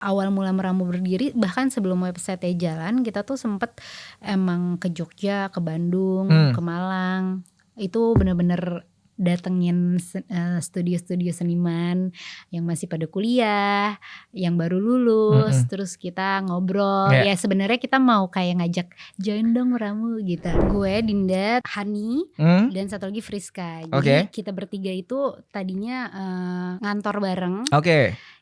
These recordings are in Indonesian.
awal mula Meramu berdiri, bahkan sebelum website-nya jalan, kita tuh sempet emang ke Jogja, ke Bandung, ke Malang. Itu bener-bener datengin studio-studio seniman yang masih pada kuliah, yang baru lulus, terus kita ngobrol. Ya sebenarnya kita mau kayak ngajak join dong Meramu gitu. Gue, Dinda, Hani, dan satu lagi Friska. Jadi kita bertiga itu tadinya ngantor bareng.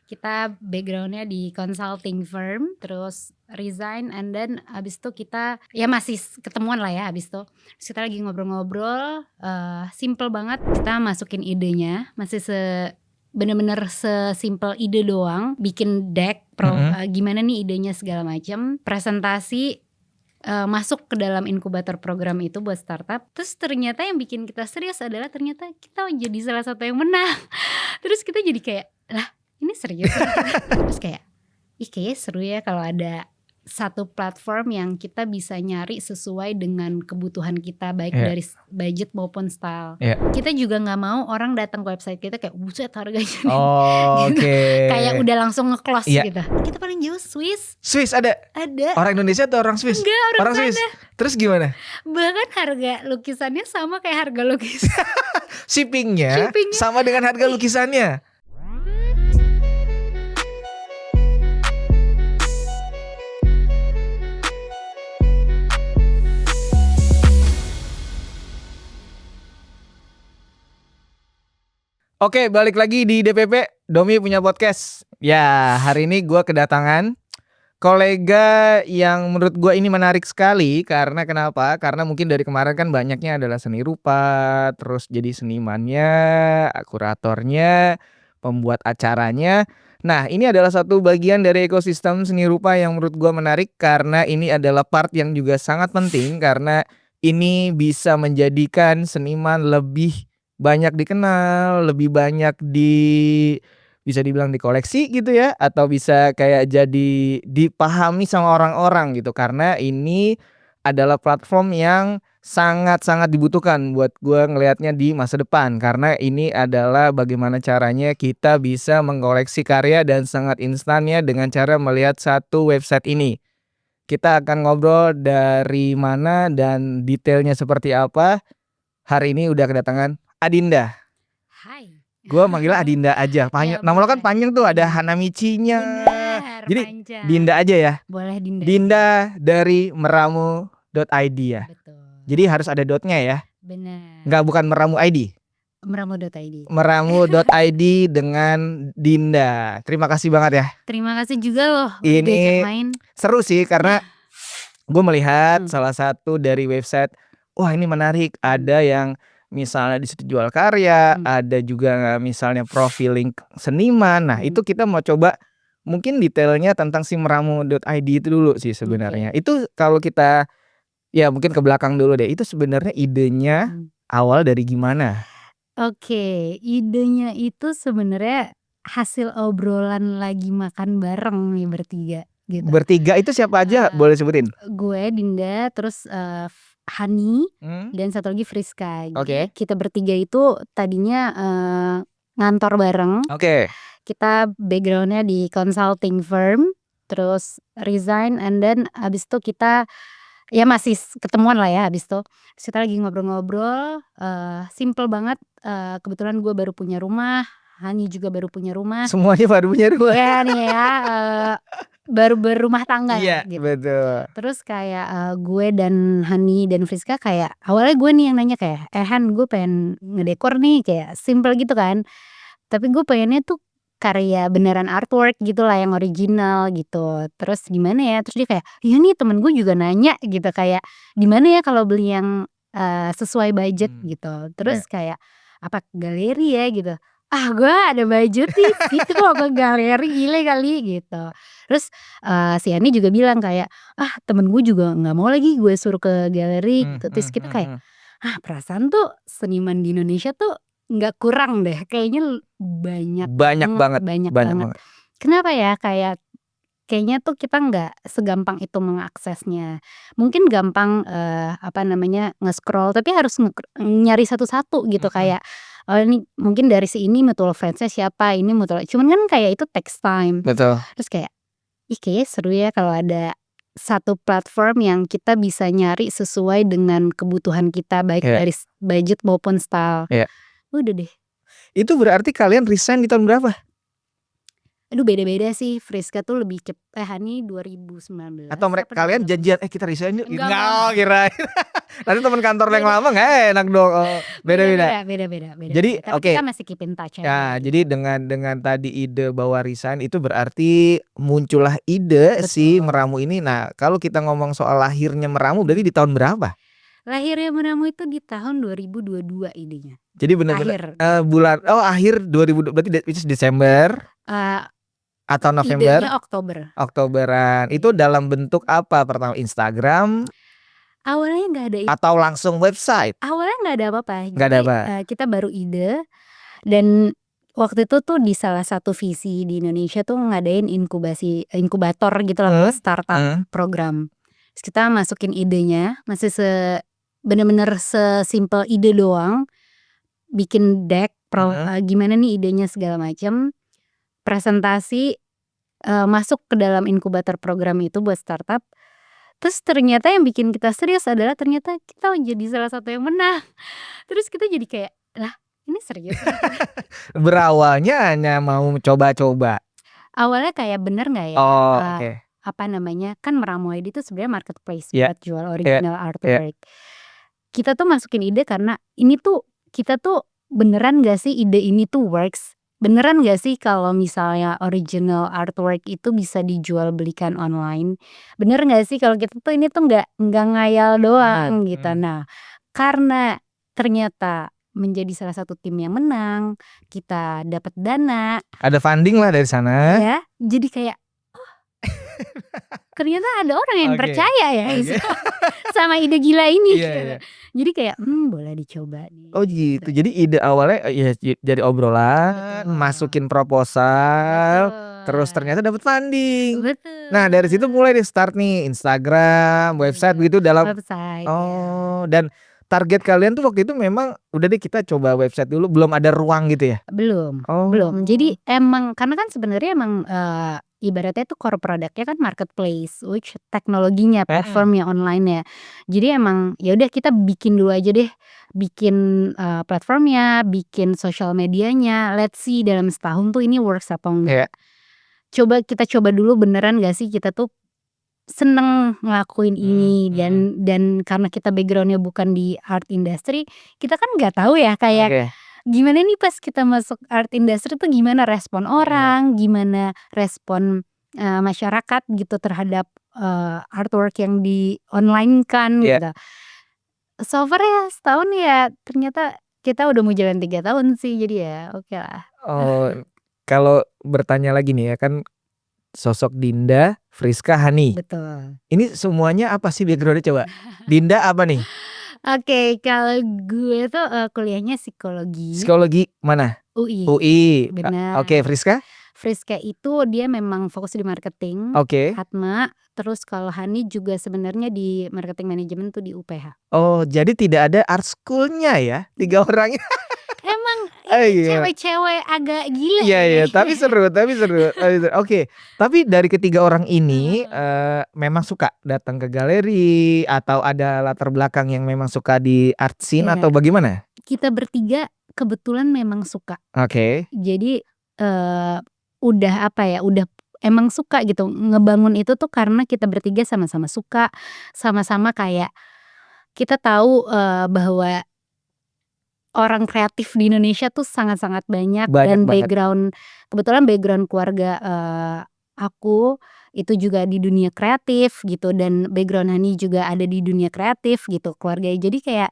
Kita backgroundnya di consulting firm, terus resign, and then abis itu kita ya masih ketemuan lah ya abis itu. Terus kita lagi ngobrol-ngobrol, simple banget kita masukin idenya, masih bener-bener sesimpel ide doang, bikin deck, gimana nih idenya segala macam, presentasi, masuk ke dalam inkubator program itu buat startup. Terus ternyata yang bikin kita serius adalah ternyata kita jadi salah satu yang menang. Terus kita jadi kayak, lah ini serius ya? Terus kayak, kayaknya seru ya kalau ada satu platform yang kita bisa nyari sesuai dengan kebutuhan kita, baik dari budget maupun style. Kita juga nggak mau orang datang ke website kita kayak buset harganya nih, gitu. Kayak udah langsung nge-close gitu. Kita paling jauh Swiss. Swiss ada? Orang Indonesia atau orang Swiss? Enggak, orang Swiss. sana. Terus gimana? Bahkan harga lukisannya sama kayak harga lukisan. Shippingnya sama dengan harga lukisannya. Oke, balik lagi di DPP, Domi punya podcast. Ya, hari ini gue kedatangan kolega yang menurut gue ini menarik sekali. Karena kenapa? Karena mungkin dari kemarin kan banyaknya adalah seni rupa, terus jadi senimannya, kuratornya, pembuat acaranya. Nah, ini adalah satu bagian dari ekosistem seni rupa yang menurut gue menarik. Karena ini adalah part yang juga sangat penting. Karena ini bisa menjadikan seniman lebih banyak dikenal, lebih banyak bisa dibilang dikoleksi gitu ya, atau bisa kayak jadi dipahami sama orang-orang gitu. Karena ini adalah platform yang sangat-sangat dibutuhkan buat gue ngelihatnya di masa depan. Karena ini adalah bagaimana caranya kita bisa mengoleksi karya dan sangat instannya dengan cara melihat satu website ini. Kita akan ngobrol dari mana dan detailnya seperti apa. Hari ini udah kedatangan Adinda. Hai. Gue manggilnya Adinda aja. Nama lo kan panjang tuh, ada Hanamichi-nya. Jadi panjang. Dinda aja ya. Boleh Dinda. Dinda dari meramu.id ya. Betul. Jadi harus ada dotnya ya. Benar. Enggak, bukan meramu ID. Meramu.id. Meramu.id dengan Dinda. Terima kasih banget ya. Terima kasih juga loh. Ini main. Seru sih karena gue melihat salah satu dari website. Wah, ini menarik. Ada yang misalnya di situ jual karya, ada juga misalnya profiling seniman. Nah, itu kita mau coba mungkin detailnya tentang si meramu.id itu dulu sih sebenarnya. Itu kalau kita ya mungkin ke belakang dulu deh. Itu sebenarnya idenya awal dari gimana? Idenya itu sebenarnya hasil obrolan lagi makan bareng nih bertiga gitu. Bertiga itu siapa aja boleh sebutin? Gue, Dinda, terus Hani, dan satu lagi Friska. Kita bertiga itu tadinya ngantor bareng. Kita backgroundnya di consulting firm, terus resign, and then abis itu kita ya masih ketemuan lah ya abis itu. Terus kita lagi ngobrol-ngobrol, simple banget. Kebetulan gue baru punya rumah, Hani juga baru punya rumah. Semuanya baru punya rumah. Ya nih ya, baru berumah tangga gitu. Betul. Terus kayak gue dan Hani dan Friska kayak awalnya gue nih yang nanya kayak Han, gue pengen ngedekor nih, kayak simple gitu kan. Tapi gue pengennya tuh karya beneran artwork gitu lah, yang original gitu. Terus gimana ya? Terus dia kayak, iya nih temen gue juga nanya gitu, kayak gimana ya kalau beli yang sesuai budget gitu. Terus kayak apa galeri ya gitu. Gue ada budget nih gitu kok ke galeri, gile kali gitu. Terus si Ani juga bilang kayak temen gue juga nggak mau lagi gue suruh ke galeri gitu. Terus kita kayak perasaan tuh seniman di Indonesia tuh nggak kurang deh, kayaknya banyak banget. Kenapa ya? Kayaknya tuh kita nggak segampang itu mengaksesnya. Mungkin gampang nge-scroll, tapi harus nyari satu-satu gitu. Kayak ini mungkin dari si ini mutual fansnya siapa, ini mutual, cuman kan kayak itu takes time. Betul. Terus kayak Kayaknya seru ya kalau ada satu platform yang kita bisa nyari sesuai dengan kebutuhan kita, baik Iya. dari budget maupun style. Iya. Udah deh. Itu berarti kalian resign di tahun berapa? Aduh beda-beda sih, Friska tuh lebih Hani 2019 Atau apa kalian 2018? janjian kita resign yuk? Enggak, Nggak, kirain. Nanti teman kantor yang Beda. lama nggak enak dong. Beda-beda. Beda-beda. Jadi Tapi oke. kita masih keep in touch Ya, aja jadi gitu. dengan tadi ide bahwa resign itu berarti muncullah ide si Betul. Meramu ini. Nah, kalau kita ngomong soal lahirnya Meramu berarti di tahun berapa? Lahirnya Meramu itu di tahun 2022 idenya. Jadi benar-benar Akhir. bulan akhir 2020 berarti which is Desember atau November? Idenya Oktober. Oktoberan. Itu dalam bentuk apa pertama? Instagram Awalnya nggak ada atau langsung website? Awalnya nggak ada apa-apa. Nggak ada apa. Kita baru ide dan waktu itu tuh di salah satu visi di Indonesia tuh ngadain inkubator gitu loh, startup program. Terus kita masukin idenya, masih bener-bener sesimpel ide doang, bikin deck gimana nih idenya segala macam, presentasi, masuk ke dalam inkubator program itu buat startup. Terus ternyata yang bikin kita serius adalah ternyata kita jadi salah satu yang menang. Terus kita jadi kayak, lah ini serius? Berawalnya hanya mau coba-coba. Awalnya kayak bener nggak ya? Oke. Apa namanya? Kan Meramu ID itu sebenarnya marketplace Iya. buat jual original Iya. artwork. Kita tuh masukin ide karena ini tuh kita tuh beneran gak sih ide ini tuh works? Beneran gak sih kalau misalnya original artwork itu bisa dijual belikan online? Bener gak sih kalau kita tuh ini tuh nggak ngayal doang gitu. Nah, karena ternyata menjadi salah satu tim yang menang, kita dapat dana. Ada funding lah dari sana. Ya, jadi kayak ternyata ada orang yang percaya ya sama ide gila ini. Iya. Jadi kayak boleh dicoba nih. Oh gitu. Jadi ide awalnya ya jadi obrolan, masukin proposal, terus ternyata dapat funding. Betul. Nah, dari situ mulai di start nih Instagram, website begitu dalam website. Dan target kalian tuh waktu itu memang udah deh kita coba website dulu, belum ada ruang gitu ya? Belum. Jadi emang karena kan sebenarnya emang ibaratnya tuh core produknya kan marketplace, which teknologinya, platformnya online ya. Jadi emang ya udah kita bikin dulu aja deh, bikin platformnya, bikin sosial medianya. Let's see dalam setahun tuh ini works apa enggak. Kita coba dulu beneran gak sih kita tuh seneng ngelakuin ini dan karena kita backgroundnya bukan di art industry, kita kan nggak tahu ya kayak gimana nih pas kita masuk art industry tuh gimana respon orang, gimana respon masyarakat gitu terhadap artwork yang di online kan gitu. So far ya setahun ya ternyata kita udah mau jalan 3 tahun sih, jadi ya oke lah. Kalau bertanya lagi nih ya kan sosok Dinda, Friska, Hani. Betul. Ini semuanya apa sih backgroundnya coba? Dinda apa nih? Oke, kalau gue tuh kuliahnya psikologi. Psikologi mana? UI. Benar. Oke, Friska? Friska itu dia memang fokus di marketing. Oke. Hatma. Terus kalau Hani juga sebenarnya di marketing manajemen tuh di UPH. Oh, jadi tidak ada art school-nya ya? 3 orangnya. Emang cewek-cewek agak gila. Iya, tapi seru. Oke, tapi dari ketiga orang ini memang suka datang ke galeri atau ada latar belakang yang memang suka di art scene atau bagaimana? Kita bertiga kebetulan memang suka. Oke. Jadi udah emang suka gitu ngebangun itu tuh karena kita bertiga sama-sama suka, sama-sama kayak kita tahu bahwa orang kreatif di Indonesia tuh sangat-sangat banyak dan kebetulan background keluarga aku itu juga di dunia kreatif gitu dan background Hani juga ada di dunia kreatif gitu keluarganya, jadi kayak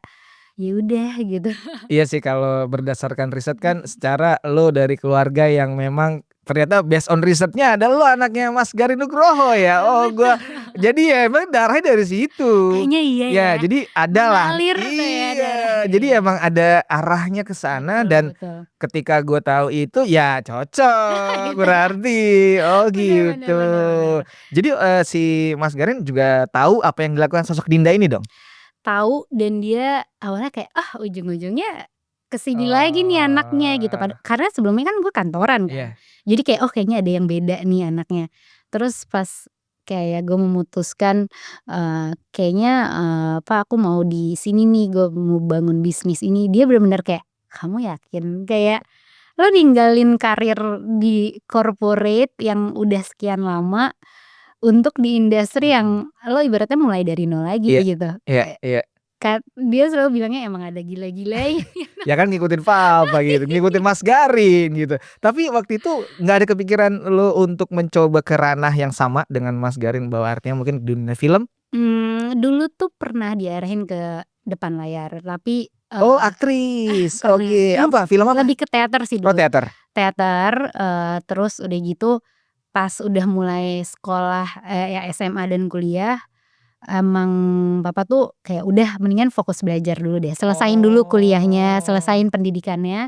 ya udah gitu. Iya sih kalau berdasarkan riset kan secara lo dari keluarga yang memang ternyata based on risetnya ada lo anaknya Mas Garin Nugroho ya. Gua jadi ya emang darahnya dari situ. Kayaknya iya ya. Jadi ada lah. Jadi emang ada arahnya ke sana dan ketika gue tahu itu ya cocok berarti. Gitu. Jadi si Mas Garin juga tahu apa yang dilakukan sosok Dinda ini dong. Tahu dan dia awalnya kayak ujung-ujungnya kesini lagi nih anaknya gitu karena sebelumnya kan gue kantoran kan. Jadi kayak kayaknya ada yang beda nih anaknya. Terus pas kayak gue memutuskan kayaknya Pak aku mau di sini nih, gue mau bangun bisnis ini. Dia benar-benar kayak, kamu yakin? Kayak lo ninggalin karir di corporate yang udah sekian lama untuk di industri yang lo ibaratnya mulai dari nol lagi Iya, gitu. iya, iya. Dia selalu bilangnya emang ada gila-gilanya. Ya kan ngikutin papa gitu, ngikutin Mas Garin gitu. Tapi waktu itu nggak ada kepikiran lo untuk mencoba ke ranah yang sama dengan Mas Garin, bahwa artinya mungkin dunia film? Dulu tuh pernah diarahin ke depan layar, tapi Oh, aktris. pernah. Oke, apa film apa? Lebih ke teater sih Oh, dulu. teater. Teater, terus udah gitu pas udah mulai sekolah, ya SMA dan kuliah, emang papa tuh kayak udah mendingan fokus belajar dulu deh, selesain dulu kuliahnya, Oh. selesain pendidikannya.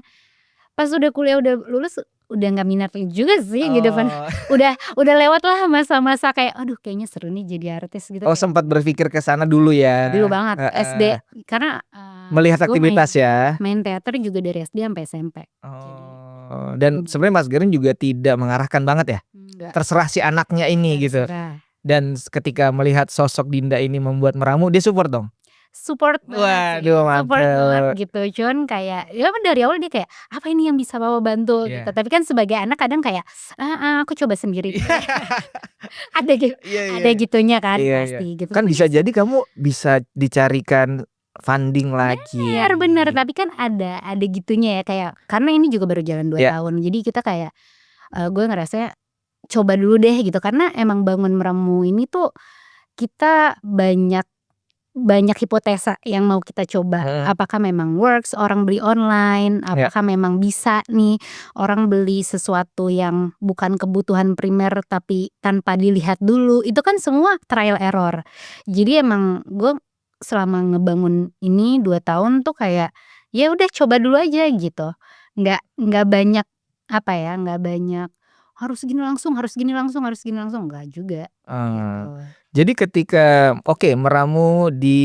Pas udah kuliah udah lulus, udah nggak minat juga sih gitu kan. Oh. Udah lewat lah masa-masa kayak, aduh kayaknya seru nih jadi artis gitu, Oh, kayak sempat berpikir ke sana dulu ya? dulu banget SD Heeh. karena, Melihat gue aktivitas ya? main teater juga dari SD sampai SMP. Oh, dan sebenarnya Mas Garin juga tidak mengarahkan banget ya? Enggak, Terserah si anaknya ini gitu. terserah. Dan ketika melihat sosok Dinda ini membuat meramu, dia support dong? Support banget sih, Waduh, support banget mantap. gitu. Cuman kayak, ya kan dari awal dia kayak, "Apa ini yang bisa Papa bantu?" gitu. Iya. Tapi kan sebagai anak kadang kayak, aku coba sendiri deh." Ada Iya, iya, ada iya. gitunya kan Iya, iya. pasti gitu. Kan Tapi bisa jadi kamu bisa dicarikan funding lagi. bener, tapi kan ada gitunya ya kayak karena ini juga baru jalan 2 Ya. tahun. Jadi kita kayak, gue ngerasanya coba dulu deh gitu. Karena emang bangun meramu ini tuh kita banyak hipotesa yang mau kita coba. Apakah memang works, orang beli online, Ya. apakah memang bisa nih orang beli sesuatu yang bukan kebutuhan primer tapi tanpa dilihat dulu. Itu kan semua trial error. Jadi emang gue selama ngebangun ini 2 tahun tuh kayak, ya udah coba dulu aja gitu. Nggak banyak apa ya, nggak banyak harus gini langsung, harus gini langsung, harus gini langsung, enggak juga gitu. Jadi ketika meramu di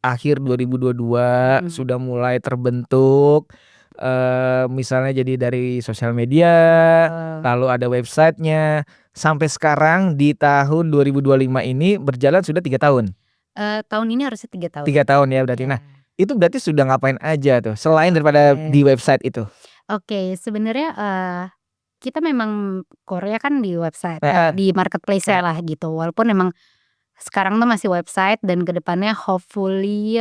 akhir 2022 sudah mulai terbentuk, misalnya jadi dari sosial media, lalu ada websitenya, sampai sekarang di tahun 2025 ini berjalan sudah 3 tahun? Tahun ini harusnya 3 tahun. 3 tahun ya berarti. Nah, itu berarti sudah ngapain aja tuh selain daripada di website itu? Oke, sebenarnya, kita memang core-nya kan di website, Heeh. di marketplace-nya lah gitu. Walaupun emang sekarang tuh masih website dan kedepannya hopefully,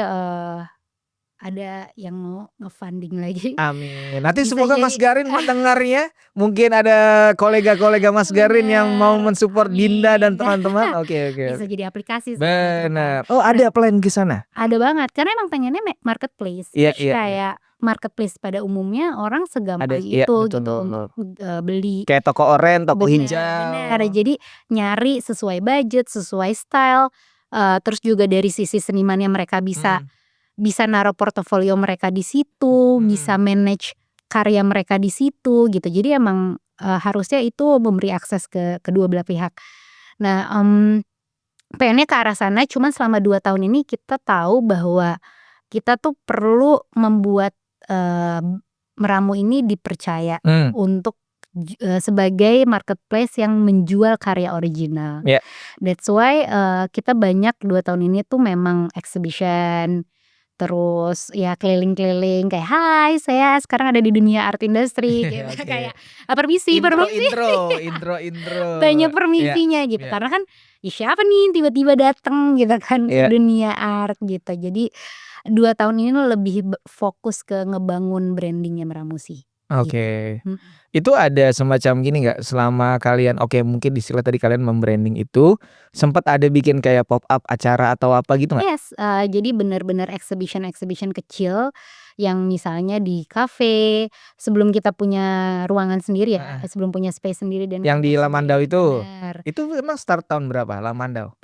ada yang mau nge-funding lagi. Amin. Nanti Bisa semoga Mas jadi Garin mendengarnya, mungkin ada kolega-kolega Mas Garin yang mau bener, mensupport Dinda dan amin. teman-teman. Oke, Bisa oke. jadi aplikasi sih masa depan. Benar. Oh, ada plan ke sana? Ada banget, karena emang pengennya marketplace. Iya, Which iya, iya. kayak marketplace pada umumnya orang Ada, segampang iya, itu betul, gitu untuk, beli. kayak toko oren, toko Bener, hijau. jadi nyari sesuai budget, sesuai style, terus juga dari sisi senimannya mereka bisa naruh portofolio mereka di situ, bisa manage karya mereka di situ gitu. Jadi emang, harusnya itu memberi akses ke kedua belah pihak. Nah, pengennya ke arah sana, cuman selama 2 tahun ini kita tahu bahwa kita tuh perlu membuat, meramu ini dipercaya untuk sebagai marketplace yang menjual karya original. Ya. That's why, kita banyak 2 tahun ini tuh memang exhibition, terus ya keliling-keliling kayak, "Hai saya sekarang ada di dunia art industry," gitu. Oke. Kayak, permisi." Intro. Banyak Iya, permisinya gitu, iya. karena kan, ya siapa nih tiba-tiba dateng gitu kan ke Iya. dunia art gitu. Jadi 2 tahun ini lebih fokus ke ngebangun branding-nya Meramu sih. Oke. Itu ada semacam gini nggak, selama kalian mungkin istilah tadi kalian membranding itu, sempat ada bikin kayak pop up acara atau apa gitu nggak? Yes, jadi benar-benar exhibition kecil yang misalnya di kafe, sebelum kita punya ruangan sendiri ya, sebelum punya space sendiri dan Yang di kantor Lamandau sendiri. itu? Bener. Itu memang start tahun berapa Lamandau?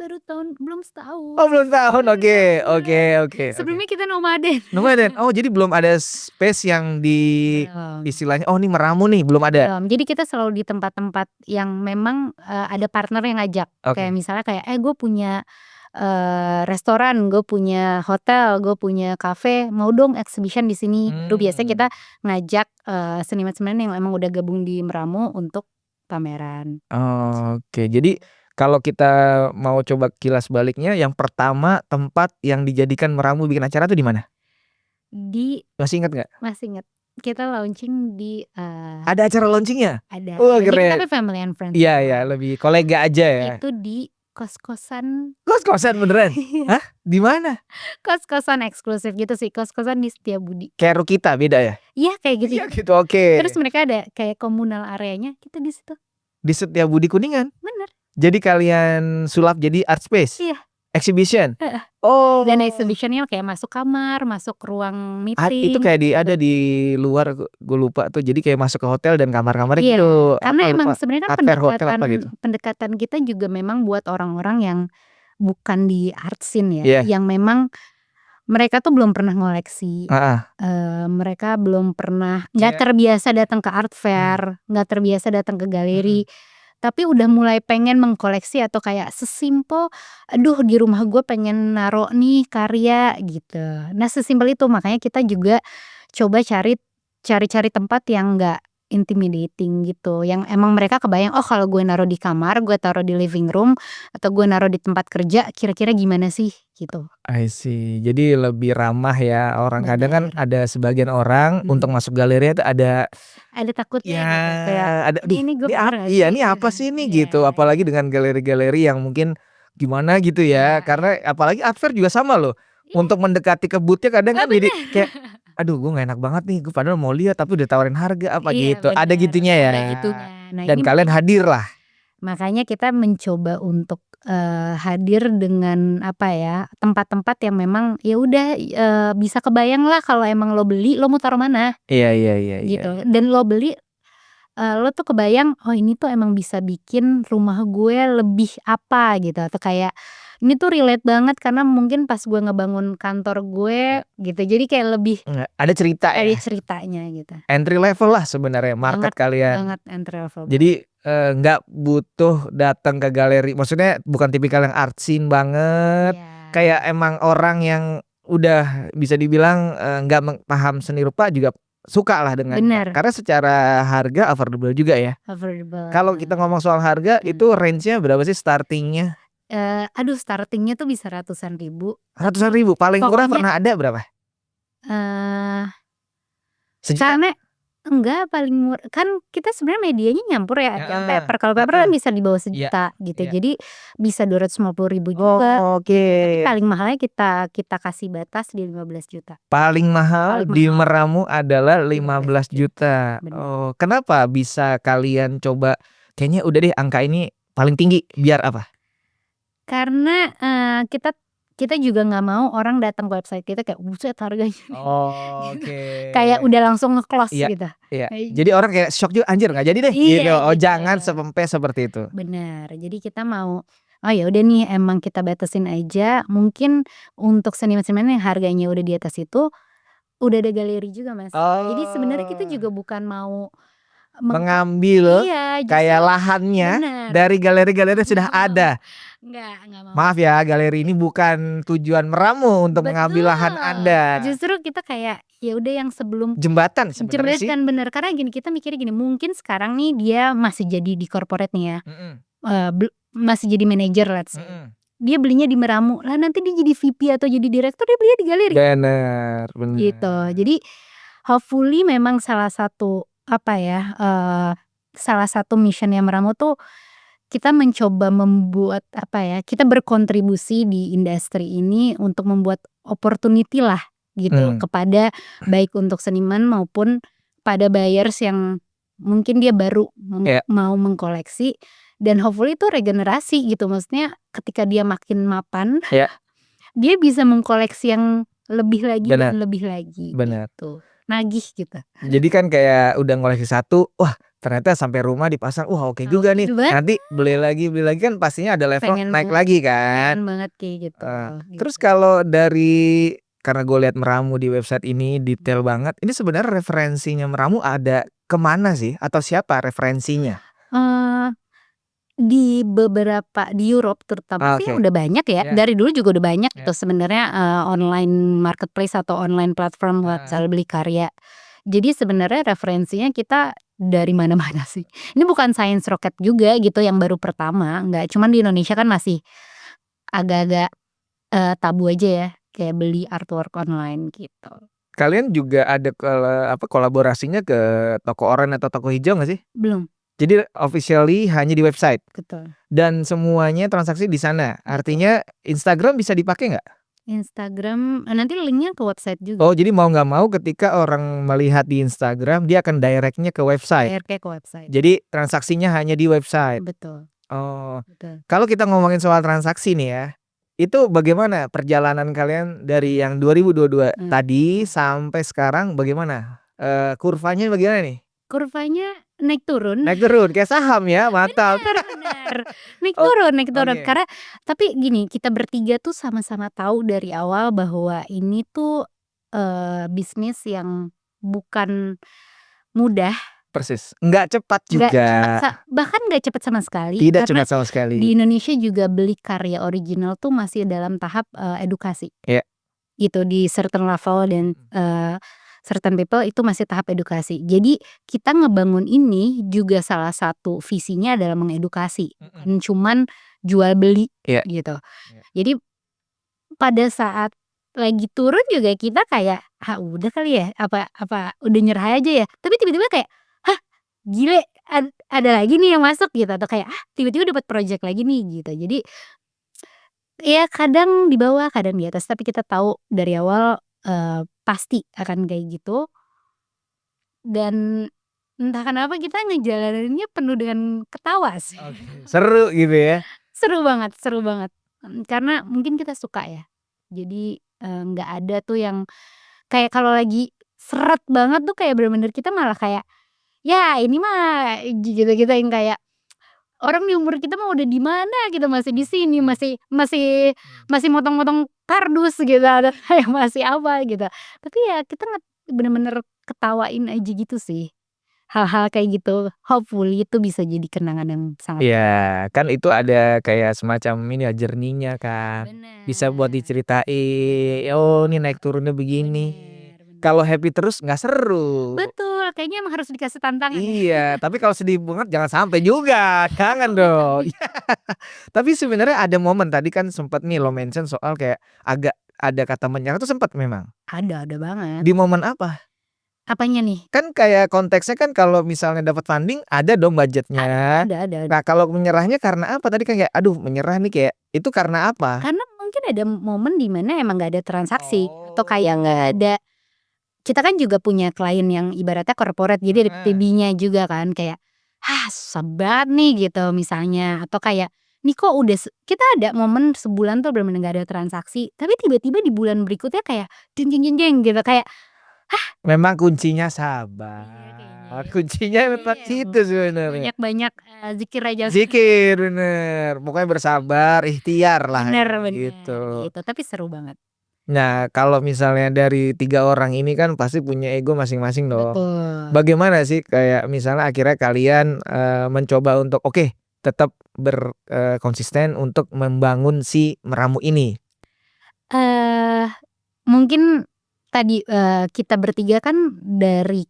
Belum setahun. Oh, belum tahun. Oke. Sebelumnya kita nomaden. Nomaden. Oh, jadi belum ada space yang di istilahnya, oh ini meramu nih, belum ada? Jadi kita selalu di tempat-tempat yang memang, ada partner yang ngajak. Kayak misalnya kayak, gue punya, restoran, gue punya hotel, gue punya kafe, mau dong exhibition di sini. Biasanya kita ngajak, seniman-seniman yang emang udah gabung di Meramu untuk pameran. Oke, jadi kalau kita mau coba kilas baliknya, yang pertama tempat yang dijadikan Meramu bikin acara tuh di mana? Masih ingat nggak? Masih inget, kita launching di Ada acara launchingnya? ada, Wah, ini keren. tapi family and friends Iya, semua. iya, lebih kolega aja ya. Itu di kos-kosan. Kos-kosan beneran? Hah? Di mana? Kos-kosan eksklusif gitu sih, kos-kosan di Setiabudi. Kayak Rukita beda ya? Iya kayak gitu. Iya gitu, oke. Terus mereka ada kayak komunal areanya, kita di situ. Di Setiabudi Kuningan? Bener. Jadi kalian sulap jadi art space? Iya. Exhibition? Heeh. Oh. Dan exhibitionnya kayak masuk kamar, masuk ruang meeting. Itu kayak gitu. ada di luar, gue lupa tuh. Jadi kayak masuk ke hotel dan kamar-kamarnya Iya, gitu. karena Apa emang lupa? sebenarnya Art fair hotel apa gitu? pendekatan kita juga memang buat orang-orang yang bukan di art scene ya, Iya. yang memang mereka tuh belum pernah ngoleksi, Heeh. mereka belum pernah, nggak terbiasa datang ke art fair, nggak terbiasa datang ke galeri, tapi udah mulai pengen mengkoleksi atau kayak sesimpel, aduh di rumah gue pengen naro nih karya gitu. Nah sesimpel itu makanya kita juga coba cari tempat yang nggak intimidating gitu, yang emang mereka kebayang, oh kalau gue naruh di kamar, gue taruh di living room, atau gue naruh di tempat kerja, kira-kira gimana sih gitu. I see. Jadi lebih ramah ya. Orang kadang kan Bener. ada sebagian orang untuk masuk galeri itu ada takutnya ya, gitu, kayak ada ini gue bener gak iya sih? ini apa sih nih Iya, gitu. Apalagi dengan galeri-galeri yang mungkin gimana gitu ya. Iya, Karena apalagi art fair juga sama loh. Iya. Untuk mendekati ke booth-nya kadang kan jadi bener. kayak aduh gue gak enak banget nih, gue padahal mau lihat tapi udah tawarin harga apa Iya, gitu. Ada bener, gitunya ya. ada itunya. Nah, Dan ini kalian hadir lah. makanya kita mencoba untuk hadir dengan apa ya, tempat-tempat yang memang ya udah bisa kebayang lah kalau emang lo beli, lo mau taruh mana Iya gitu. Dan lo beli, lo tuh kebayang, oh ini tuh emang bisa bikin rumah gue lebih apa gitu, atau kayak ini tuh relate banget karena mungkin pas gue ngebangun kantor gue gitu, jadi kayak lebih ada cerita ada ya. ceritanya gitu. Entry level lah sebenarnya market kalian. Banget entry level. Jadi nggak butuh datang ke galeri. Maksudnya bukan tipikal yang art scene banget. Iya. Kayak emang orang yang udah bisa dibilang nggak paham seni rupa juga suka lah dengan. Bener. Karena secara harga affordable juga ya. Affordable. Kalau kita ngomong soal harga itu range-nya berapa sih startingnya? Aduh startingnya tuh bisa ratusan ribu. Ratusan ribu. Paling murah Pokoknya pernah ada berapa? Sejuta? Karena enggak paling murah kan kita sebenarnya medianya nyampur ya, yang paper. Kalau paper kan bisa di bawah sejuta gitu. iya. Jadi bisa 250.000 juga. Oke. Tapi paling mahalnya kita kasih batas di 15 juta. Paling mahal Paling di mahal. Meramu adalah 15 juta. Bener. Oh, kenapa bisa kalian coba kayaknya udah deh angka ini paling tinggi biar apa? Karena kita juga nggak mau orang datang ke website kita kayak buset harganya. Oke. Kayak udah langsung nge-close Iya, gitu. Iya. Jadi orang kayak shock juga anjir nggak jadi deh Iya, gitu. Oh, gitu. jangan sepempes seperti itu. Benar. Jadi kita mau oh ya udah nih emang kita batasin aja. Mungkin untuk seniman-seniman yang harganya udah di atas itu udah ada galeri juga, Mas. Jadi sebenarnya kita juga bukan mau mengambil iya, kayak lahannya bener. dari galeri-galeri sudah ada. Enggak mau. Maaf ya, galeri ini bukan tujuan Meramu untuk mengambil lahan Anda. Justru kita kayak ya udah yang sebelum Jembatan sebenarnya sih. jembatan bener, karena gini kita mikirnya gini, mungkin sekarang nih dia masih jadi di corporate nih ya. Masih jadi manajer let's say. Dia belinya di Meramu, lah nanti dia jadi VP atau jadi direktur dia belinya di galeri. Bener. Gitu. Jadi hopefully memang salah satu apa ya, salah satu missionnya Meramu tuh kita mencoba membuat apa ya, kita berkontribusi di industri ini untuk membuat opportunity lah gitu kepada baik untuk seniman maupun pada buyers yang mungkin dia baru mau mengkoleksi, dan hopefully itu regenerasi gitu, maksudnya ketika dia makin mapan dia bisa mengkoleksi yang lebih lagi dan lebih lagi gitu, nagih gitu. Jadi kan kayak udah ngoleksi satu, wah ternyata sampai rumah dipasang, wah oke juga nih. Nanti beli lagi kan pastinya ada level naik lagi kan. Pengen banget kayak gitu. Terus kalau dari, karena gue lihat Meramu di website ini detail banget. Ini sebenarnya referensinya Meramu ada kemana sih? Atau siapa referensinya? Di beberapa di Europe terutama sih udah banyak ya. Dari dulu juga udah banyak gitu sebenarnya online marketplace atau online platform buat jual beli karya. Jadi sebenarnya referensinya kita dari mana-mana sih. Ini bukan science rocket juga gitu yang baru pertama, enggak, cuman di Indonesia kan masih agak-agak, tabu aja ya, kayak beli artwork online gitu. Kalian juga ada kolaborasinya ke toko oranye atau toko hijau nggak sih? Belum, Jadi officially hanya di website betul. dan semuanya transaksi di sana. Betul. Artinya Instagram bisa dipakai nggak? Instagram, nanti linknya ke website juga. Oh, jadi mau nggak mau ketika orang melihat di Instagram dia akan directnya ke website. Kayak ke website. Jadi transaksinya hanya di website. Betul. Oh, Betul. kalau kita ngomongin soal transaksi nih ya, itu bagaimana perjalanan kalian dari yang 2022 tadi sampai sekarang bagaimana? Kurvanya bagaimana nih? Kurvanya naik turun. Naik turun kayak saham ya, mantap. Benar. Naik Oh, turun naik turun. oke. Karena tapi gini, kita bertiga tuh sama-sama tahu dari awal bahwa ini tuh, bisnis yang bukan mudah, Persis, nggak cepat nggak juga. cepat bahkan nggak cepat sama sekali. Tidak Karena cepat sama di sekali. Indonesia juga beli karya original tuh masih dalam tahap, edukasi. Iya. Gitu, di certain level dan, certain people itu masih tahap edukasi. Jadi kita ngebangun ini juga salah satu visinya adalah mengedukasi, bukan cuman jual beli Iya. gitu. Iya. Jadi pada saat lagi turun juga kita kayak, "Ah, udah kali ya, apa udah nyerah aja ya?" Tapi tiba-tiba kayak, "Hah, gile ada lagi nih yang masuk," gitu, atau kayak, "Ah, tiba-tiba dapat project lagi nih," gitu. Jadi ya kadang di bawah, kadang di atas, tapi kita tahu dari awal, pasti akan kayak gitu. Dan entah kenapa kita ngejalaninnya penuh dengan ketawa sih. Seru gitu ya. Seru banget, karena mungkin kita suka ya. Jadi, nggak ada tuh yang kayak kalau lagi seret banget tuh kayak bener-bener kita malah kayak, ya ini mah gitu-gitu yang kayak orang di umur kita mah udah di mana gitu, masih di sini, masih masih masih motong-motong kardus gitu, atau kayak masih apa gitu. Tapi ya kita bener-bener ketawain aja gitu sih. Hal-hal kayak gitu, hopefully itu bisa jadi kenangan yang sangat Iya, kan itu ada kayak semacam ini ya journey-nya kan. Bisa buat bener, diceritain, oh ini naik turunnya begini. bener. Kalau happy terus nggak seru. Betul, kayaknya emang harus dikasih tantangan ya. Iya, tapi kalau sedih banget jangan sampai juga, jangan dong. Tapi sebenarnya ada momen tadi kan sempet nih lo mention soal kayak agak ada kata menyerah tuh sempet memang. Ada banget. Di momen apa? Apanya nih? Kan kayak konteksnya kan kalau misalnya dapat funding ada dong budgetnya. Ada. Nah, kalau menyerahnya karena apa? Tadi kan kayak aduh menyerah nih kayak itu karena apa? Karena mungkin ada momen di mana emang nggak ada transaksi atau kayak nggak ada. Kita kan juga punya klien yang ibaratnya corporate, jadi ada PB-nya juga kan kayak, "Ah, susah banget nih," gitu misalnya, atau kayak, "Nih kok udah kita ada momen sebulan tuh bener-bener nggak ada transaksi, tapi tiba-tiba di bulan berikutnya kayak jeng jeng jeng jeng gitu kayak, Memang kuncinya iya sabar. kayaknya ya. Kuncinya letak situ sebenarnya. Banyak-banyak, zikir aja. Zikir, bener. Pokoknya bersabar, ikhtiar lah Bener, gitu. gitu, tapi seru banget. Nah, kalau misalnya dari 3 orang ini kan pasti punya ego masing-masing dong. Betul. Bagaimana sih kayak misalnya akhirnya kalian, mencoba untuk oke tetap konsisten untuk membangun si Meramu ini? Mungkin tadi, kita bertiga kan dari,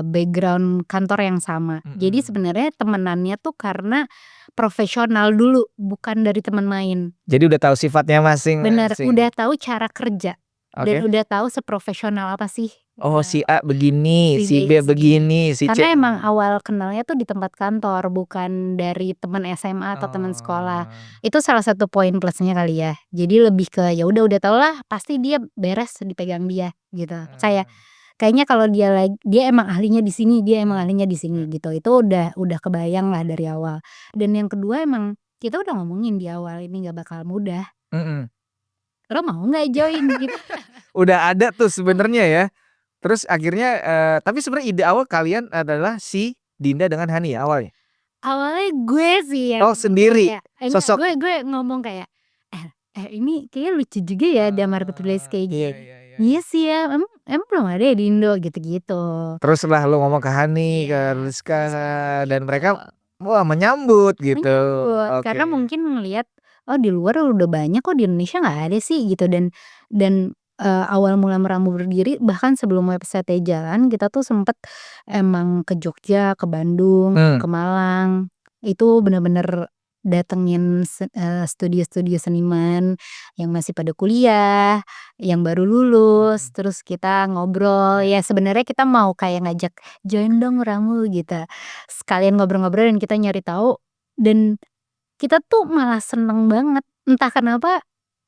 background kantor yang sama. Jadi sebenarnya temenannya tuh karena profesional dulu, bukan dari teman main. Jadi udah tahu sifatnya Bener, masing-masing. udah tahu cara kerja dan Oke. udah tahu seprofesional apa sih. Oh, si A begini, si B segini. begini, si C. Karena emang awal kenalnya tuh di tempat kantor, bukan dari teman SMA atau teman sekolah. Itu salah satu poin plusnya kali ya. Jadi lebih ke ya udah tau lah pasti dia beres dipegang dia gitu. Kayaknya kalau dia emang ahlinya di sini, dia emang ahlinya di sini gitu. Itu udah kebayang lah dari awal. Dan yang kedua emang kita udah ngomongin di awal ini nggak bakal mudah. Mhm. Lo mau nggak join gitu? Udah ada tuh sebenarnya ya. Terus akhirnya, tapi sebenarnya ide awal kalian adalah si Dinda dengan Hani ya awalnya? Awalnya gue sih yang Oh, sendiri? kayak enggak, Sosok gue ngomong kayak, ini kayaknya lucu juga ya ada marketplace kayak gini. Iya sih ya, emang belum ada ya di Indo gitu-gitu. Terus setelah lu ngomong ke Hani, ke Rizka, dan mereka wah menyambut gitu. Menyambut, karena Oke. mungkin ngelihat, oh di luar udah banyak kok, di Indonesia nggak ada sih gitu, dan awal mula Meramu berdiri bahkan sebelum website jalan kita tuh sempet emang ke Jogja, ke Bandung, ke Malang. Itu bener-bener datengin studio-studio seniman yang masih pada kuliah, yang baru lulus, terus kita ngobrol. Ya sebenarnya kita mau kayak ngajak, "Join dong Meramu," gitu. Sekalian ngobrol-ngobrol dan kita nyari tahu dan kita tuh malah seneng banget. Entah kenapa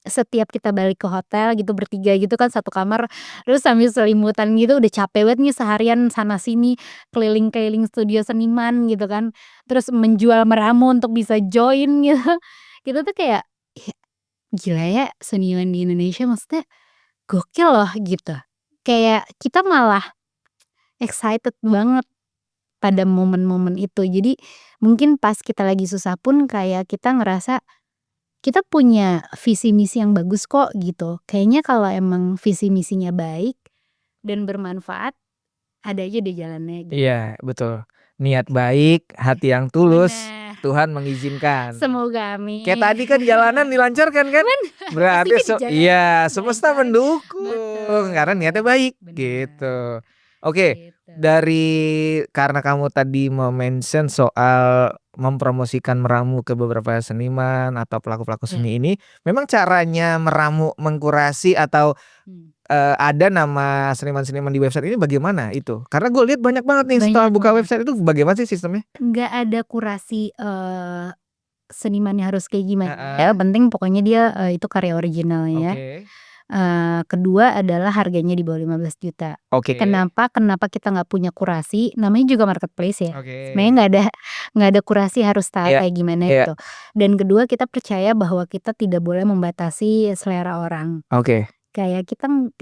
setiap kita balik ke hotel gitu bertiga gitu kan satu kamar, terus sambil selimutan gitu udah capek banget nih seharian sana sini keliling-keliling studio seniman gitu kan, terus menjual meramu untuk bisa join gitu. Kita tuh kayak, "Ya gila ya seniman di Indonesia maksudnya gokil loh," gitu. Kayak kita malah excited banget pada momen-momen itu. Jadi mungkin pas kita lagi susah pun kayak kita ngerasa kita punya visi misi yang bagus kok gitu. Kayaknya kalau emang visi misinya baik dan bermanfaat, ada aja deh jalannya gitu. Iya, betul. Niat baik, hati yang tulus, Bener. Tuhan mengizinkan. Semoga amin. Kayak tadi kan jalanan dilancarkan kan? Berarti Pastinya di jalan iya, semesta lancar. mendukung Betul. karena niatnya baik Bener. gitu. Oke, Gitu. dari karena kamu tadi mention soal mempromosikan meramu ke beberapa seniman atau pelaku-pelaku seni ini, memang caranya meramu mengkurasi atau ada nama seniman-seniman di website ini bagaimana itu? Karena gue lihat banyak banget nih setelah Banyak buka banget. website itu bagaimana sih sistemnya? Nggak ada kurasi senimannya harus kayak gimana. Heeh. Ya penting pokoknya dia itu karya originalnya. Oke. Kedua adalah harganya di bawah 15 juta. Oke. Kenapa kita nggak punya kurasi, namanya juga marketplace ya. Oke. Sebenarnya nggak ada kurasi harus tahu Iya, kayak gimana iya. gitu. Dan kedua kita percaya bahwa kita tidak boleh membatasi selera orang. Oke. Kayak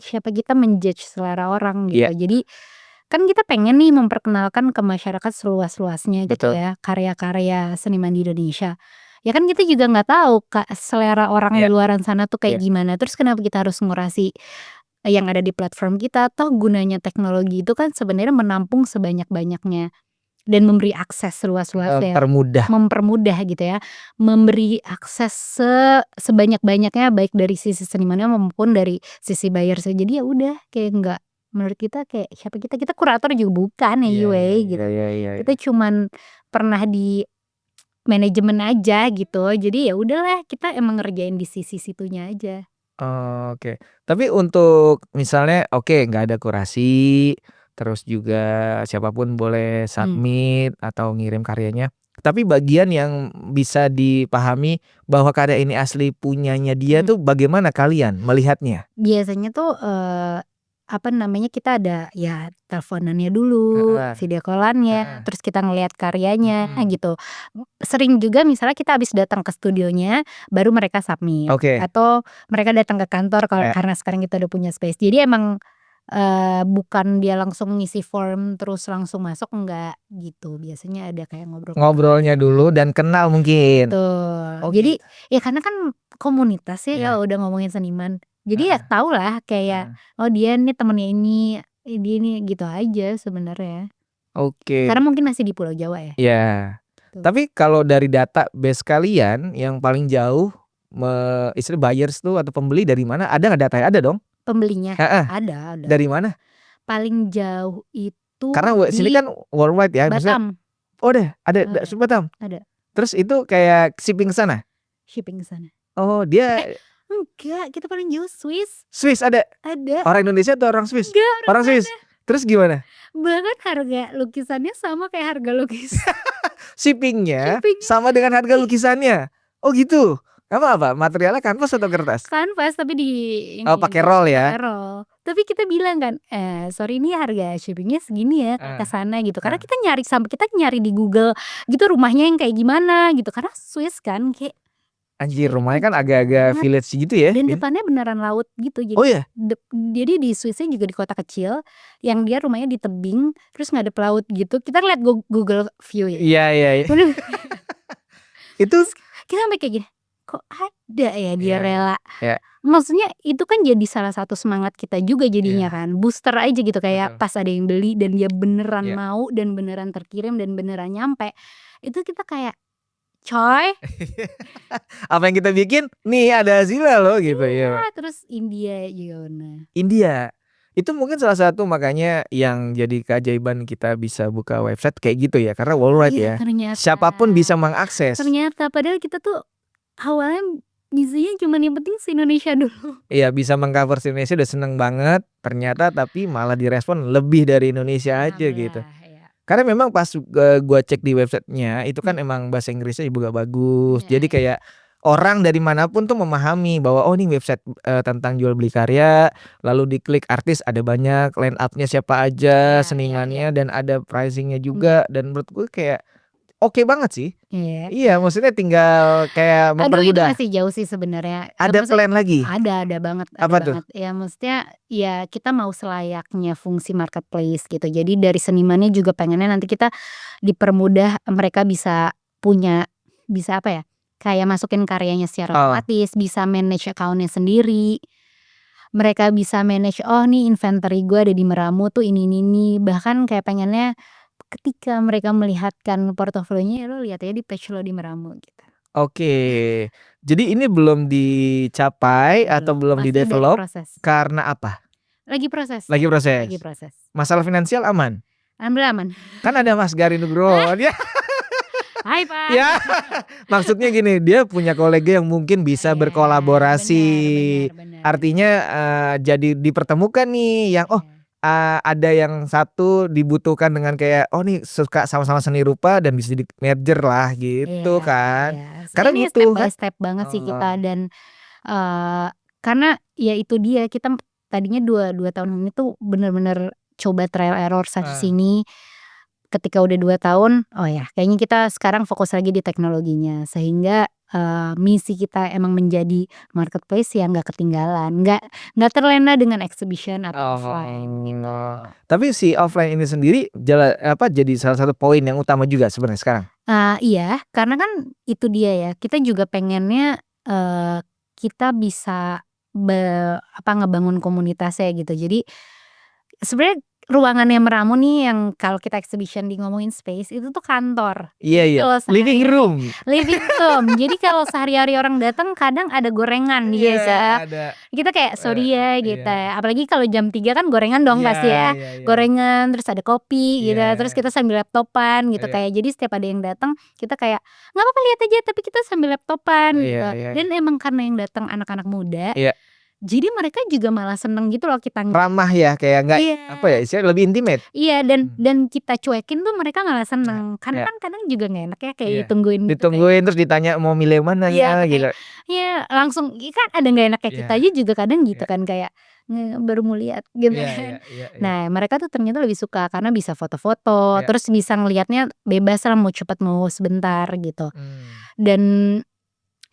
siapa kita menjudge selera orang gitu. Iya. Jadi kan kita pengen nih memperkenalkan ke masyarakat seluas-luasnya gitu Betul. ya karya-karya seniman di Indonesia. Ya kan kita juga nggak tahu selera orang di Iya. luaran sana tuh kayak Iya. gimana. Terus kenapa kita harus ngurasi yang ada di platform kita? Toh gunanya teknologi itu kan sebenarnya menampung sebanyak-banyaknya dan memberi akses seluas-luasnya. Mempermudah. Mempermudah gitu ya. Memberi akses sebanyak-banyaknya baik dari sisi senimannya maupun dari sisi buyersnya. Jadi ya udah kayak nggak, menurut kita kayak siapa kita kurator juga bukan anyway gitu. Iya. Kita cuman pernah di manajemen aja gitu. Jadi ya udahlah kita emang ngerjain di sisi situnya aja. Oke. Tapi untuk misalnya oke nggak ada kurasi, terus juga siapapun boleh submit atau ngirim karyanya. Tapi bagian yang bisa dipahami bahwa karya ini asli punyanya dia tuh bagaimana kalian melihatnya? Biasanya tuh kita ada ya teleponannya dulu, video call-annya, terus kita ngelihat karyanya gitu. Sering juga misalnya kita habis datang ke studionya baru mereka submit. Oke. Atau mereka datang ke kantor karena sekarang kita udah punya space. Jadi emang bukan dia langsung ngisi form terus langsung masuk, enggak gitu. Biasanya ada kayak Ngobrolnya dulu dan kenal mungkin. Betul. Jadi ya karena kan komunitas ya kalau udah ngomongin seniman. Jadi ya tau lah kayak oh dia nih temennya ini, dia nih gitu aja sebenarnya. Oke. Karena mungkin masih di Pulau Jawa ya. Iya. Tapi kalau dari data base kalian yang paling jauh istilah buyers tuh atau pembeli dari mana? Ada nggak datanya? Ada dong. Pembelinya ada. Dari mana? Paling jauh itu Karena sini kan worldwide ya. Batam. Oh ada Batam. Ada. Terus itu kayak shipping ke sana? Shipping ke sana. Oh dia enggak, kita paling jauh Swiss. Swiss ada? Ada. Orang Indonesia atau orang Swiss? Enggak, orang Swiss. Terus gimana? Bahkan harga lukisannya sama kayak harga lukisan. Shippingnya sama dengan harga lukisannya. Oh gitu. Apa materialnya kanvas atau kertas? Kanvas tapi di ini. Oh pakai roll ya. Pakai roll. Tapi kita bilang kan, sorry ini harga shippingnya segini ya ke sana gitu. Karena kita nyari di Google gitu rumahnya yang kayak gimana gitu. Karena Swiss kan kayak anjir rumahnya kan agak-agak village gitu ya. Dan depannya beneran laut gitu. Jadi, oh iya? Jadi di Swissnya juga di kota kecil yang dia rumahnya di tebing terus ngadep laut gitu. Kita lihat Google View ya. Iya. Itu kita sampai kayak gini, kok ada ya dia rela. Iya. Maksudnya itu kan jadi salah satu semangat kita juga jadinya kan. Booster aja gitu kayak pas ada yang beli dan dia beneran mau dan beneran terkirim dan beneran nyampe. Itu kita kayak coy. Apa yang kita bikin nih ada hasilnya loh gitu ya. Terus India juga benar. India itu mungkin salah satu makanya yang jadi keajaiban kita bisa buka website kayak gitu ya, karena worldwide ya. Ternyata. Siapapun bisa mengakses. Ternyata padahal kita tuh awalnya bisanya cuma yang penting se-Indonesia dulu. Iya, bisa mengcover se-Indonesia udah seneng banget. Ternyata tapi malah direspon lebih dari Indonesia aja gitu. Ya. Karena memang pas gua cek di websitenya itu kan emang bahasa Inggrisnya juga bagus. Jadi kayak orang dari manapun tuh memahami bahwa oh ini website tentang jual beli karya, lalu diklik artis ada banyak, line up-nya siapa aja, senimannya dan ada pricing-nya juga dan menurut gue kayak oke banget sih. Iya, maksudnya tinggal kayak mempermudah. Aduh, itu masih jauh sih sebenarnya. Ada plan lagi? Ada banget. Apa tuh? Ya maksudnya ya kita mau selayaknya fungsi marketplace gitu. Jadi dari senimannya juga pengennya nanti kita dipermudah, mereka bisa punya, bisa apa ya, kayak masukin karyanya secara otomatis, bisa manage account-nya sendiri. Mereka bisa manage, oh nih inventory gue ada di Meramu tuh ini. Bahkan kayak pengennya ketika mereka melihatkan portofolionya, lo lihat ya di page lo di Meramu gitu. Oke, jadi ini belum dicapai atau belum di-develop karena apa? Lagi proses. Masalah finansial aman? Alhamdulillah aman. Kan ada Mas Gari Nugroho dia. Hai Pak. Ya, maksudnya gini, dia punya kolega yang mungkin bisa berkolaborasi. Benar. Artinya jadi dipertemukan nih yang ada yang satu dibutuhkan dengan kayak oh nih suka sama-sama seni rupa dan bisa di merger lah gitu kan. Karena ini step by step banget sih kita dan karena ya itu dia, kita tadinya 2 tahun ini tuh bener-bener coba trial error sana sini. Ketika udah 2 tahun, oh ya kayaknya kita sekarang fokus lagi di teknologinya sehingga misi kita emang menjadi marketplace yang nggak ketinggalan, nggak terlena dengan exhibition atau offline. Tapi si offline ini sendiri jadi salah satu poin yang utama juga sebenarnya sekarang. Iya, karena kan itu dia ya, kita juga pengennya kita bisa ngebangun komunitasnya gitu. Jadi sebenarnya ruangannya Meramu nih yang kalau kita exhibition di ngomongin space itu tuh kantor. Iya. Living room. Jadi kalau sehari-hari orang datang kadang ada gorengan biasa. Kita kayak sorry ya gitu. Apalagi kalau jam 3 kan gorengan dong pasti ya. Gorengan terus ada kopi gitu. Terus kita sambil laptopan gitu kayak. Jadi setiap ada yang datang kita kayak nggak apa-apa lihat aja tapi kita sambil laptopan gitu. Dan emang karena yang datang anak-anak muda. Jadi mereka juga malah seneng gitu loh kita ramah ya, kayak nggak apa ya, istilahnya lebih intimate. Iya, dan kita cuekin tuh mereka malah seneng. Karena kan kadang juga nggak enak ya kayak ditungguin terus ditanya mau milih mana gitu. Iya, langsung kan ada nggak enak kayak kita aja juga kadang gitu kan kayak baru mau lihat gitu kan. Nah mereka tuh ternyata lebih suka karena bisa foto-foto, terus bisa ngelihatnya bebas lah mau cepet mau sebentar gitu. Dan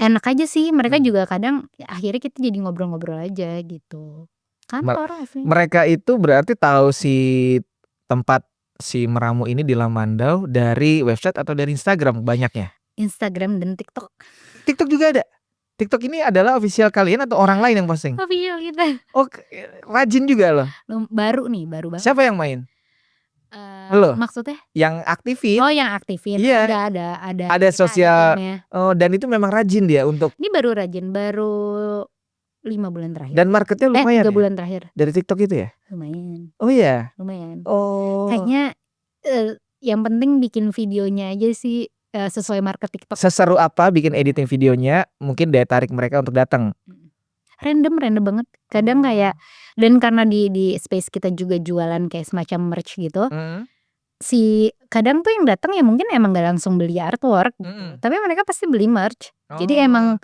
enak aja sih, mereka juga kadang akhirnya kita jadi ngobrol-ngobrol aja gitu. Kantor mereka itu berarti tahu si tempat si Meramu ini di Lamandau dari website atau dari Instagram banyaknya? Instagram dan TikTok. TikTok juga ada? TikTok ini adalah official kalian atau orang lain yang posting? Official kita. Oh, rajin juga loh. Baru banget. Siapa yang main? Halo. Maksudnya? Yang aktifin. Oh, yang aktifin. Iya. Ada sosial. Oh, dan itu memang rajin dia untuk. Ini baru rajin, baru 5 bulan terakhir. Dan marketnya lumayan 3 bulan terakhir. Dari TikTok itu ya? Lumayan. Oh iya. Lumayan. Oh. Kayaknya yang penting bikin videonya aja sih sesuai market TikTok. Seseru apa bikin editing videonya, mungkin daya tarik mereka untuk datang. Random banget. Kadang kayak dan karena di space kita juga jualan kayak semacam merch gitu. Si kadang tuh yang datang ya mungkin emang gak langsung beli artwork gitu. Tapi mereka pasti beli merch. Jadi emang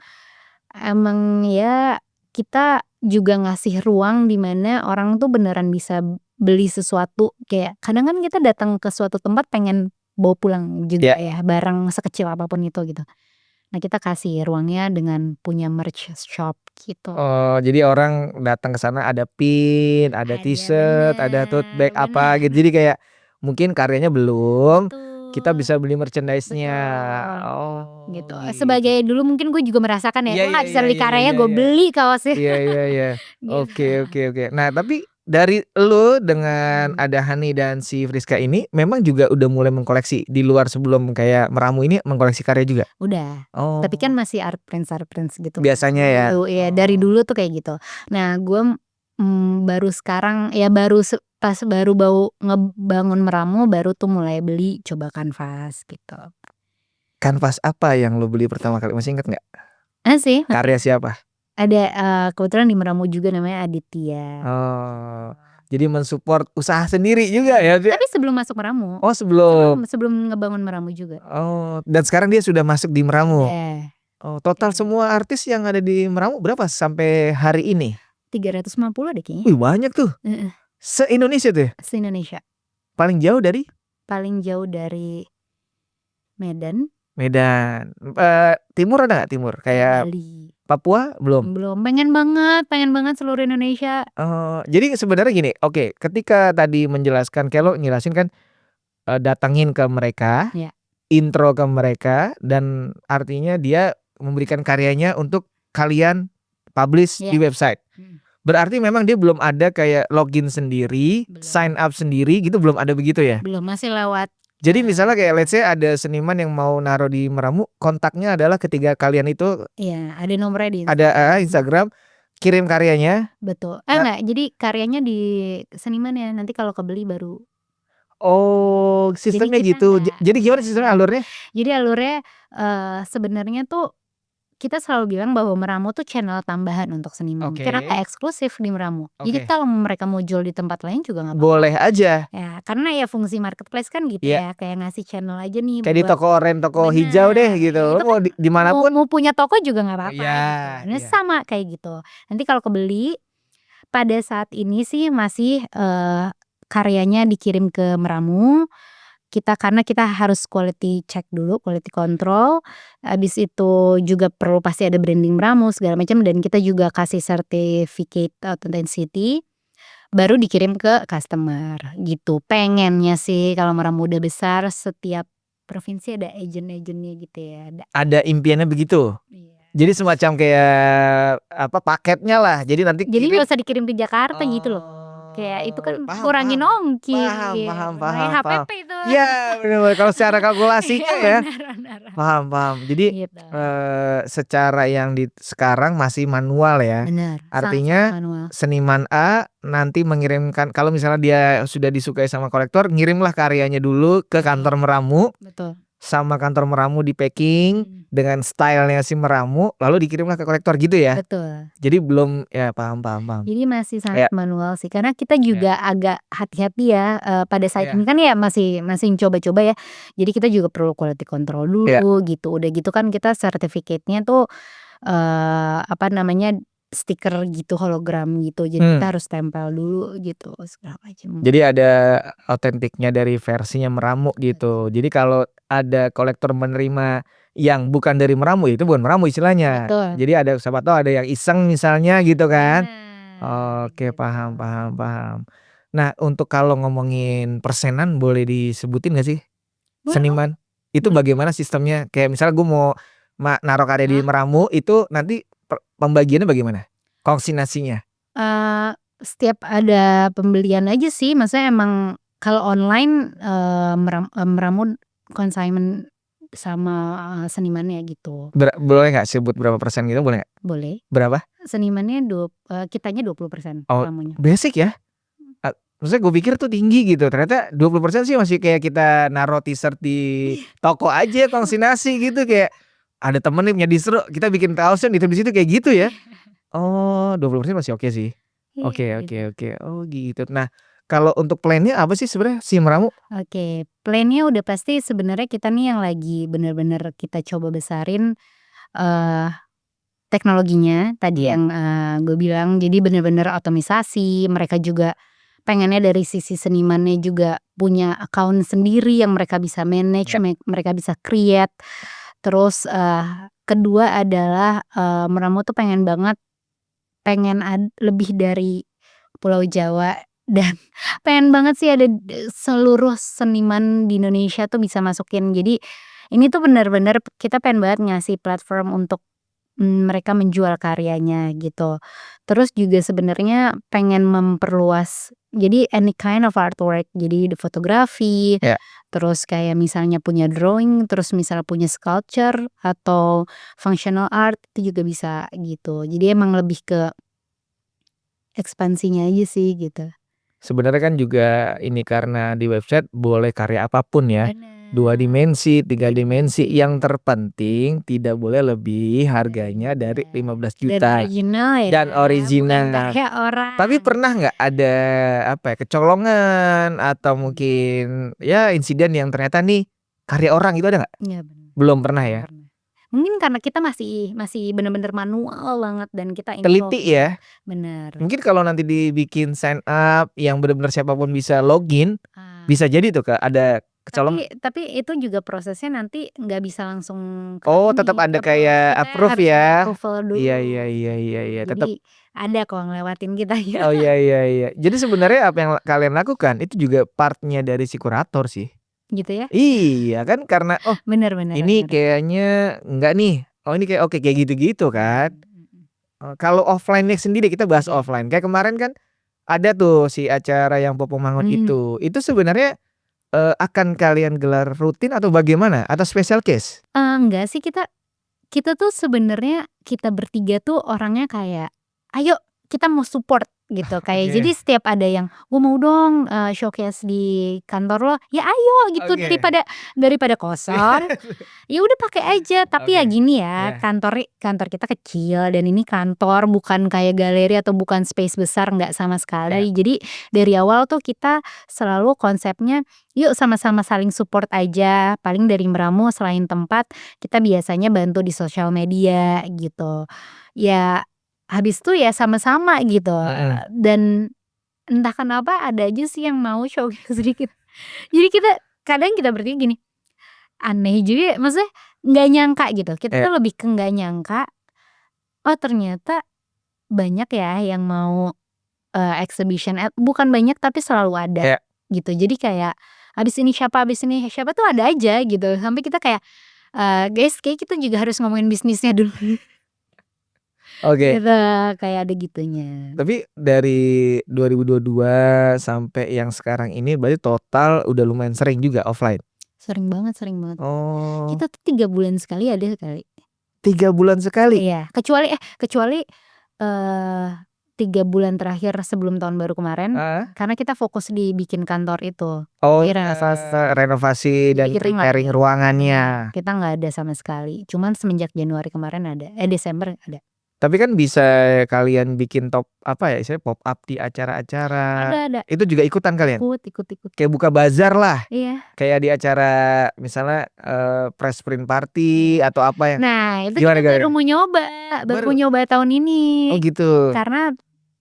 ya kita juga ngasih ruang di mana orang tuh beneran bisa beli sesuatu. Kayak kadang kan kita datang ke suatu tempat pengen bawa pulang juga ya barang sekecil apapun itu gitu. Nah kita kasih ruangnya dengan punya merch shop gitu. Oh jadi orang datang ke sana ada pin, ada t-shirt, ada tote bag apa gitu. Jadi kayak mungkin karyanya belum, kita bisa beli merchandise-nya. Oh gitu. Sebagai dulu mungkin gue juga merasakan ya, gue gak bisa beli karyanya, gue beli kaosnya. Iya. Oke. Nah tapi dari lu dengan ada Hani dan si Friska ini memang juga udah mulai mengkoleksi di luar sebelum kayak Meramu ini mengkoleksi karya juga? Udah, Oh, tapi kan masih art prints gitu biasanya ya? ya dari dulu tuh kayak gitu. Nah gue baru sekarang ya pas baru ngebangun Meramu baru tuh mulai beli coba kanvas gitu. Kanvas apa yang lu beli pertama kali, masih inget nggak? Sih Karya siapa? ada kebetulan di Meramu juga namanya Aditya. Oh, jadi mensupport usaha sendiri juga ya dia? Tapi sebelum masuk Meramu. Oh sebelum. Sebelum ngebangun Meramu juga. Oh, dan sekarang dia sudah masuk di Meramu. Oh, total Iya. semua artis yang ada di Meramu berapa sampai hari ini? 350 deh kayaknya. Wih banyak tuh. Se-Indonesia tuh ya? Se-Indonesia. Paling jauh dari? Paling jauh dari Medan. Timur ada nggak timur? Kayak Bali. Papua belum? Belum. Pengen banget seluruh Indonesia. Jadi sebenarnya gini, oke, ketika tadi menjelaskan kayak lo ngelasin kan datangin ke mereka, Ya. intro ke mereka, dan artinya dia memberikan karyanya untuk kalian publish di website. Berarti memang dia belum ada kayak login sendiri, sign up sendiri gitu, belum ada begitu ya? Belum, masih lewat. Jadi misalnya kayak let's say ada seniman yang mau naruh di Meramu, kontaknya adalah ketiga kalian itu. Iya, ada nomornya di Instagram. Ada Instagram, kirim karyanya. Betul. Enggak, jadi karyanya di seniman ya, nanti kalau kebeli baru. Oh, sistemnya gitu. Jadi gimana sistemnya, alurnya? Jadi alurnya sebenarnya tuh kita selalu bilang bahwa Meramu tuh channel tambahan untuk seniman. Karena nggak eksklusif di Meramu. Jadi kalau mereka mau jual di tempat lain juga nggak apa-apa. Boleh aja. Ya, karena ya fungsi marketplace kan gitu ya, kayak ngasih channel aja nih. Kayak di toko oren, toko hijau deh gitu. Mau dimanapun. Mau punya toko juga nggak apa-apa. Gitu. Nah, sama kayak gitu. Nanti kalau kebeli, pada saat ini sih masih karyanya dikirim ke Meramu. Karena kita harus quality check dulu, quality control. Habis itu juga perlu pasti ada branding Meramu segala macam, dan kita juga kasih certificate authenticity, baru dikirim ke customer gitu. Pengennya sih kalau Meramu udah besar, setiap provinsi ada agent-agentnya gitu ya. Ada impiannya begitu. Jadi semacam kayak apa, paketnya lah. Jadi nanti nggak usah dikirim ke Jakarta gitu loh. Kayak itu kan kurangin ongkir. Paham. HPP itu. Iya benar. Kalau secara kalkulasinya ya. Paham. Jadi gitu. Secara yang sekarang masih manual ya. Benar. Artinya seniman A nanti mengirimkan, kalau misalnya dia sudah disukai sama kolektor, ngirimlah karyanya dulu ke kantor Meramu. Betul. Sama kantor Meramu di packing dengan stylenya si Meramu, lalu dikirimlah ke kolektor gitu ya. Betul. Jadi belum ya, paham. Jadi masih sangat manual sih, karena kita juga agak hati-hati ya pada saat ini kan ya masih coba-coba ya. Jadi kita juga perlu quality control dulu gitu. Udah gitu kan kita sertifikatnya tuh stiker gitu, hologram gitu. Jadi kita harus tempel dulu gitu segala macam. Jadi ada autentiknya dari versinya Meramu gitu. Jadi kalau ada kolektor menerima yang bukan dari Meramu, itu bukan Meramu istilahnya. Betul. Jadi ada, siapa tahu ada yang iseng misalnya gitu kan. Oke, paham. Nah, untuk kalau ngomongin persenan boleh disebutin gak sih? Seniman itu bagaimana sistemnya? Kayak misalnya gue mau naruh karya di Meramu, itu nanti pembagiannya bagaimana? Konsignasinya? Setiap ada pembelian aja sih. Maksudnya emang kalau online Meramu consignment sama senimannya gitu. Boleh gak sebut berapa persen gitu, boleh gak? Boleh. Berapa? Senimannya kitanya 20%. Basic ya? Maksudnya gue pikir tuh tinggi gitu. Ternyata 20% sih masih kayak kita naruh t-shirt di toko aja konsignasi gitu. Kayak ada temen nih punya distro, kita bikin kaosnya di situ kayak gitu ya. Oh, 20% masih oke sih. Oke. Oh gitu. Nah, kalau untuk plannya apa sih sebenarnya si Meramu? Oke, plannya udah pasti sebenarnya kita nih yang lagi bener-bener kita coba besarin teknologinya tadi yang gue bilang. Jadi bener-bener otomisasi. Mereka juga pengennya dari sisi senimannya juga punya account sendiri yang mereka bisa manage, mereka bisa create. Terus kedua adalah Meramu tuh pengen lebih dari Pulau Jawa, dan pengen banget sih ada seluruh seniman di Indonesia tuh bisa masukin. Jadi ini tuh benar-benar kita pengen banget ngasih platform untuk mereka menjual karyanya gitu. Terus juga sebenarnya pengen memperluas, jadi any kind of artwork, jadi the fotografi, Ya. terus kayak misalnya punya drawing, terus misalnya punya sculpture atau functional art itu juga bisa gitu. Jadi emang lebih ke ekspansinya aja sih gitu. Sebenarnya kan juga ini karena di website boleh karya apapun ya. 2 Bener. dimensi, 3 dimensi, Dimensi. yang terpenting tidak boleh lebih harganya dari 15 Dan juta. original ya, Dan bukan original. karya orang. Tapi pernah nggak ada apa ya, kecolongan atau mungkin ya insiden yang ternyata nih karya orang itu ada nggak? Iya bener. Belum pernah ya? Pernah. Mungkin karena kita masih bener-bener manual banget dan kita Teliti ya. Bener. Mungkin kalau nanti dibikin sign up yang benar-benar siapapun bisa login, bisa jadi tuh Kak ada kecolongan. Tapi itu juga prosesnya nanti nggak bisa langsung ke Oh, ini, tetap ada ke kayak kita approve harus ada ya. approval dulu. Iya, tetap. Jadi ada kok ngelewatin kita ya. Oh iya. Jadi sebenarnya apa yang kalian lakukan itu juga part-nya dari si kurator sih. Gitu ya? Iya kan karena Bener. ini kayaknya enggak nih. Oh ini kayak oke kayak gitu-gitu kan. Kalau offline-nya sendiri kita bahas offline. Kayak kemarin kan ada tuh si acara yang Popo Mangut itu. Itu sebenarnya akan kalian gelar rutin atau bagaimana? Atau special case? Enggak sih, kita tuh sebenarnya kita bertiga tuh orangnya kayak, "Ayo kita mau support," gitu. Kayak jadi setiap ada yang, "Gue mau dong showcase di kantor lo," "Ya ayo," gitu. Oke. Daripada kosong, ya udah pakai aja. Tapi ya Oke. gini ya, Iya. kantor kita kecil dan ini kantor bukan kayak galeri atau bukan space besar, nggak sama sekali. Jadi dari awal tuh kita selalu konsepnya, yuk sama-sama saling support aja. Paling dari meramu selain tempat, kita biasanya bantu di sosial media gitu. Ya habis itu ya sama-sama gitu. Dan entah kenapa ada aja sih yang mau showcase sedikit. Jadi kadang kita bertiga gini, aneh juga ya, maksudnya nggak nyangka gitu. Kita tuh lebih ke nggak nyangka, oh ternyata banyak ya yang mau exhibition, bukan banyak tapi selalu ada gitu. Jadi kayak habis ini siapa tuh ada aja gitu. Sampai kita kayak, guys kayak kita juga harus ngomongin bisnisnya dulu. Oke. Gitu, kayak ada gitunya. Tapi dari 2022 sampai yang sekarang ini berarti total udah lumayan sering juga offline? Sering banget. Oh. Kita tuh 3 bulan sekali ada kali. 3 bulan sekali? Iya, kecuali 3 bulan terakhir sebelum tahun baru kemarin, karena kita fokus di bikin kantor itu. Oh, Jadi renovasi dan Jadi kita nggak preparing ruangannya. Kita nggak ada sama sekali. Cuman semenjak Januari kemarin ada, Desember ada. Tapi kan bisa kalian bikin apa ya istilahnya pop up di acara-acara. Ada. Itu juga ikutan kalian? Ikut. Kayak buka bazar lah. Iya. Kayak di acara misalnya press print party atau apa ya. Nah, itu Gimana, kita baru mau nyoba tahun ini. Oh gitu. Karena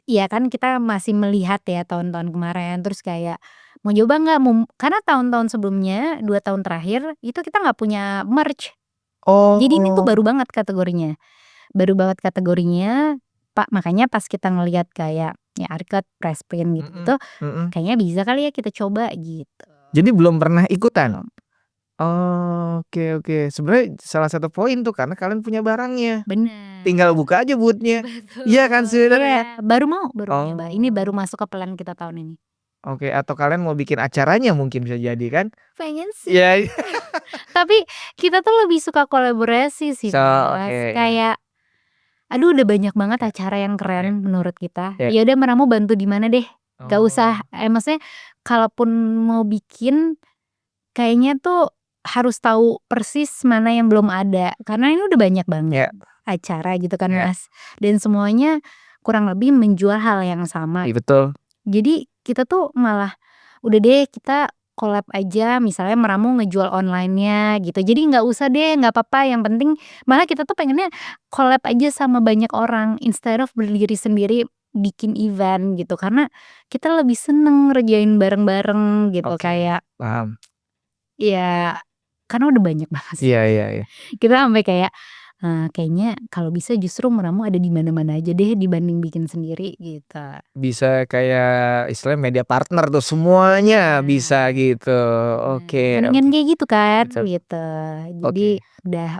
ya kan kita masih melihat ya tahun-tahun kemarin, terus kayak mau coba nggak, karena tahun-tahun sebelumnya 2 tahun terakhir itu kita nggak punya merch. Oh. Jadi ini tuh baru banget kategorinya. Pak, makanya pas kita ngelihat kayak ya arket, press print gitu, kayaknya bisa kali ya kita coba gitu. Jadi belum pernah ikutan? Oh, oke. Sebenarnya salah satu poin tuh karena kalian punya barangnya. Bener. Tinggal buka aja booth-nya. Betul. Iya kan sebenarnya? Iya, baru nyoba. Ini baru masuk ke plan kita tahun ini. Oke, atau kalian mau bikin acaranya mungkin bisa jadi kan? Pengen sih. Iya. Tapi kita tuh lebih suka kolaborasi sih, Mas. Kayak aduh udah banyak banget acara yang keren menurut kita. Ya udah meramu bantu di mana deh. Gak usah maksudnya kalaupun mau bikin kayaknya tuh harus tahu persis mana yang belum ada. Karena ini udah banyak banget acara gitu kan, Mas. Dan semuanya kurang lebih menjual hal yang sama. Iya betul. Jadi kita tuh malah udah deh kita collab aja, misalnya meramu ngejual online-nya gitu. Jadi nggak usah deh, nggak apa-apa, yang penting malah kita tuh pengennya collab aja sama banyak orang instead of berdiri sendiri bikin event gitu. Karena kita lebih seneng ngerjain bareng-bareng gitu. Kayak paham. Ya karena udah banyak banget sih. Iya. Kita sampai kayak kayaknya kalau bisa justru meramu ada di mana-mana aja deh dibanding bikin sendiri gitu. Bisa kayak istilahnya media partner tuh semuanya bisa gitu. Oke. Mendingan kayak gitu kan gitu. Jadi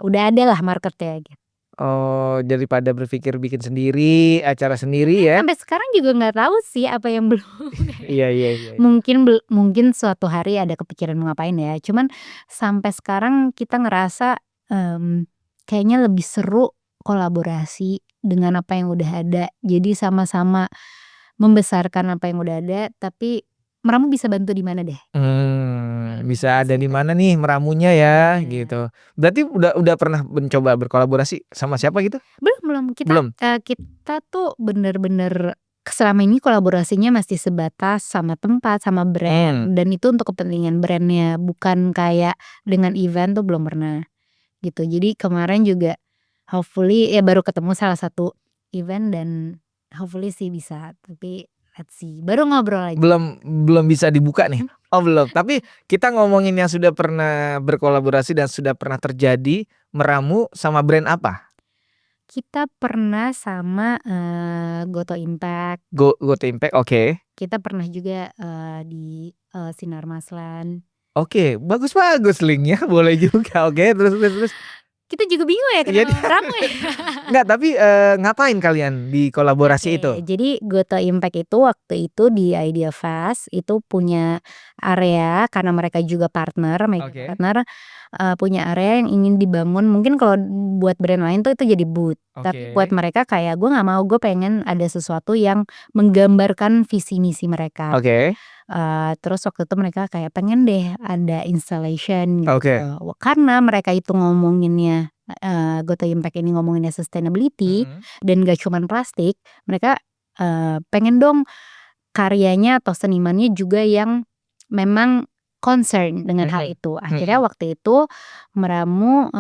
udah ada lah marketnya gitu. Oh, daripada berpikir bikin sendiri, acara sendiri ya. Sampai sekarang juga nggak tahu sih apa yang belum Iya iya iya. mungkin suatu hari ada kepikiran mau ngapain ya, cuman sampai sekarang kita ngerasa, kayaknya lebih seru kolaborasi dengan apa yang udah ada. Jadi sama-sama membesarkan apa yang udah ada, tapi Meramu bisa bantu di mana deh. Bisa ada di mana nih meramunya ya, Iya. gitu. Berarti udah pernah mencoba berkolaborasi sama siapa gitu? Belum, Belum? kita tuh bener-bener selama ini kolaborasinya masih sebatas sama tempat, sama brand, dan itu untuk kepentingan brand-nya, bukan kayak dengan event tuh belum pernah, gitu. Jadi kemarin juga hopefully ya baru ketemu salah satu event dan hopefully sih bisa, tapi let's see, baru ngobrol aja. Belum bisa dibuka nih? Oh belum, tapi kita ngomongin yang sudah pernah berkolaborasi dan sudah pernah terjadi, Meramu sama brand apa? Kita pernah sama, Goto Impact. Goto Impact, oke. Kita pernah juga, di, Sinar Maslan. Oke, bagus linknya, boleh juga. Oke, terus. Kita juga bingung ya Jadi kenapa Meramu ya? enggak, tapi ngapain kalian di kolaborasi itu? Jadi Goto Impact itu waktu itu di Idea Fast itu punya area karena mereka juga partner, partner, punya area yang ingin dibangun, mungkin kalau buat brand lain tuh itu jadi booth. Tapi buat mereka kayak gue nggak mau, gue pengen ada sesuatu yang menggambarkan visi misi mereka. Oke. Terus waktu itu mereka kayak pengen deh ada installation gitu. Oke. Karena mereka itu ngomonginnya, Goto Impact ini ngomonginnya sustainability dan gak cuman plastik, mereka, pengen dong karyanya atau senimannya juga yang memang concern dengan hal itu. Akhirnya waktu itu Meramu,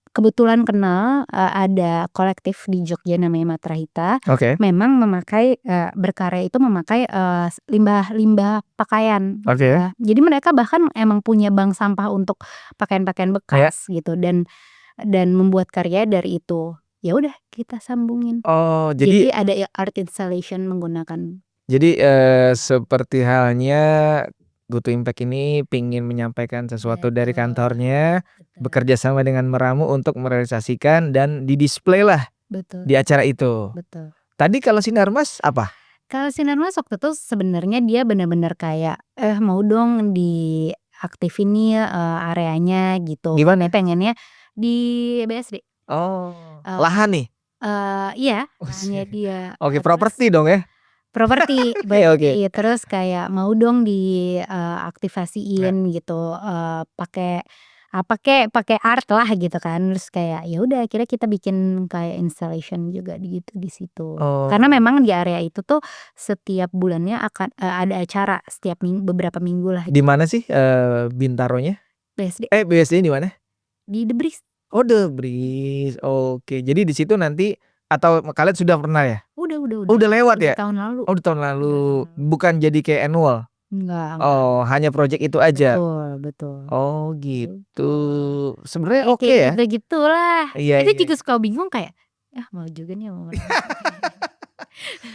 kebetulan kenal, ada kolektif di Jogja namanya Matrahita. Oke. Memang memakai, berkarya itu memakai, limbah pakaian. Oke. Jadi mereka bahkan emang punya bank sampah untuk pakaian-pakaian bekas gitu dan membuat karya dari itu. Ya udah kita sambungin. Oh, Jadi jadi ada art installation menggunakan. jadi seperti halnya Goto Impact ini pingin menyampaikan sesuatu dari kantornya, bekerja sama dengan Meramu untuk merealisasikan dan didisplay lah Betul. di acara itu. Betul. Tadi kalau Sinar Mas apa? Kalau Sinar Mas waktu itu sebenarnya dia benar-benar kayak, mau dong diaktifin nih, areanya gitu. Gimana? Pengennya di BSD. Oh, lahan nih? Iya, lahannya dia. Oke, properti dong ya? Properti, Oke. terus kayak mau dong diaktifasiin gitu, pakai apa kek, pakai art lah gitu kan. Terus kayak ya udah akhirnya kita bikin kayak installation juga gitu di situ. Karena memang di area itu tuh setiap bulannya akan, ada acara setiap beberapa minggu lah. Di mana sih Bintaronya? BSD. BSD di mana? Di The Breeze. Oh, The Breeze. Oke, jadi di situ nanti atau kalian sudah pernah ya? Udah. Oh, udah lewat ya? Tahun lalu. Oh, di tahun lalu. Bukan jadi kayak annual. Enggak. Oh, hanya project itu aja. Betul. Oh, gitu. Sebenarnya oke ya? Gitu-gitulah. Iya. Itu juga suka bingung kayak, mau juga nih mau.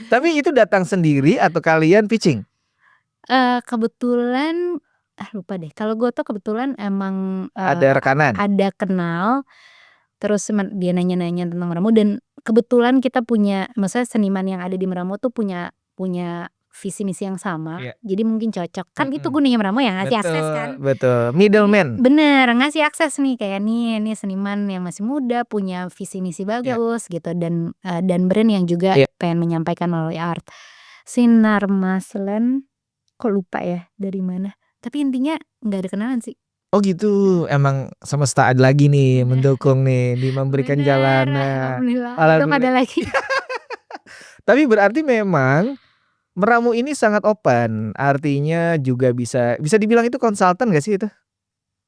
Tapi itu datang sendiri atau kalian pitching? Kebetulan lupa deh. Kalau gue tuh kebetulan emang, Ada rekanan? ada kenal, terus dia nanya-nanya tentang Meramu dan kebetulan kita punya, maksudnya seniman yang ada di Meramu tuh punya visi misi yang sama. Jadi mungkin cocok. Kan itu gunanya Meramu ya ngasih akses kan. Betul, middleman. Bener, ngasih akses nih kayak nih seniman yang masih muda punya visi misi bagus gitu dan brand yang juga pengen menyampaikan melalui art. Sinar Maslan kok lupa ya dari mana. Tapi intinya nggak ada kenalan sih. Oh gitu, emang semesta ada lagi nih mendukung nih, memberikan jalanan. Alhamdulillah. Ada lagi. Tapi berarti memang Meramu ini sangat open, artinya juga bisa dibilang itu konsultan gak sih itu?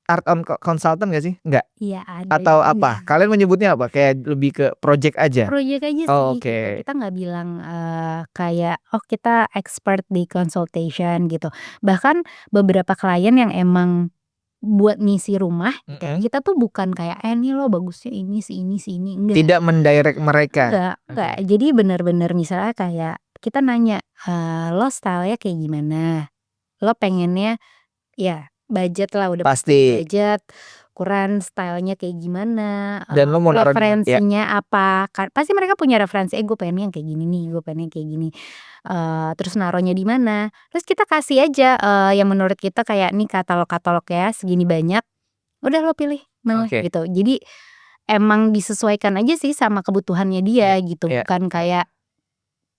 Art on consultant gak sih? Enggak? Iya ada. Atau apa? Kalian menyebutnya apa? Kayak lebih ke project aja? Project aja sih. Oke. Kita nggak bilang kayak kita expert di consultation gitu. Bahkan beberapa klien yang emang buat ngisi rumah, kita tuh bukan kayak ini lo bagusnya ini si ini enggak. Tidak mendirect mereka. Enggak. Jadi benar-benar misalnya kayak kita nanya, lo stylenya kayak gimana? Lo pengennya ya budget lah, udah pasti budget, ukuran stylenya kayak gimana, Dan lo mau naruh di mana? Ya. referensinya apa, pasti mereka punya referensi, gue pengennya yang kayak gini nih, gue pengennya kayak gini, terus naruhnya di mana, terus kita kasih aja, yang menurut kita kayak nih katalog-katalog ya segini banyak, udah lo pilih Oke. gitu. Jadi emang disesuaikan aja sih sama kebutuhannya dia gitu, Iya. bukan kayak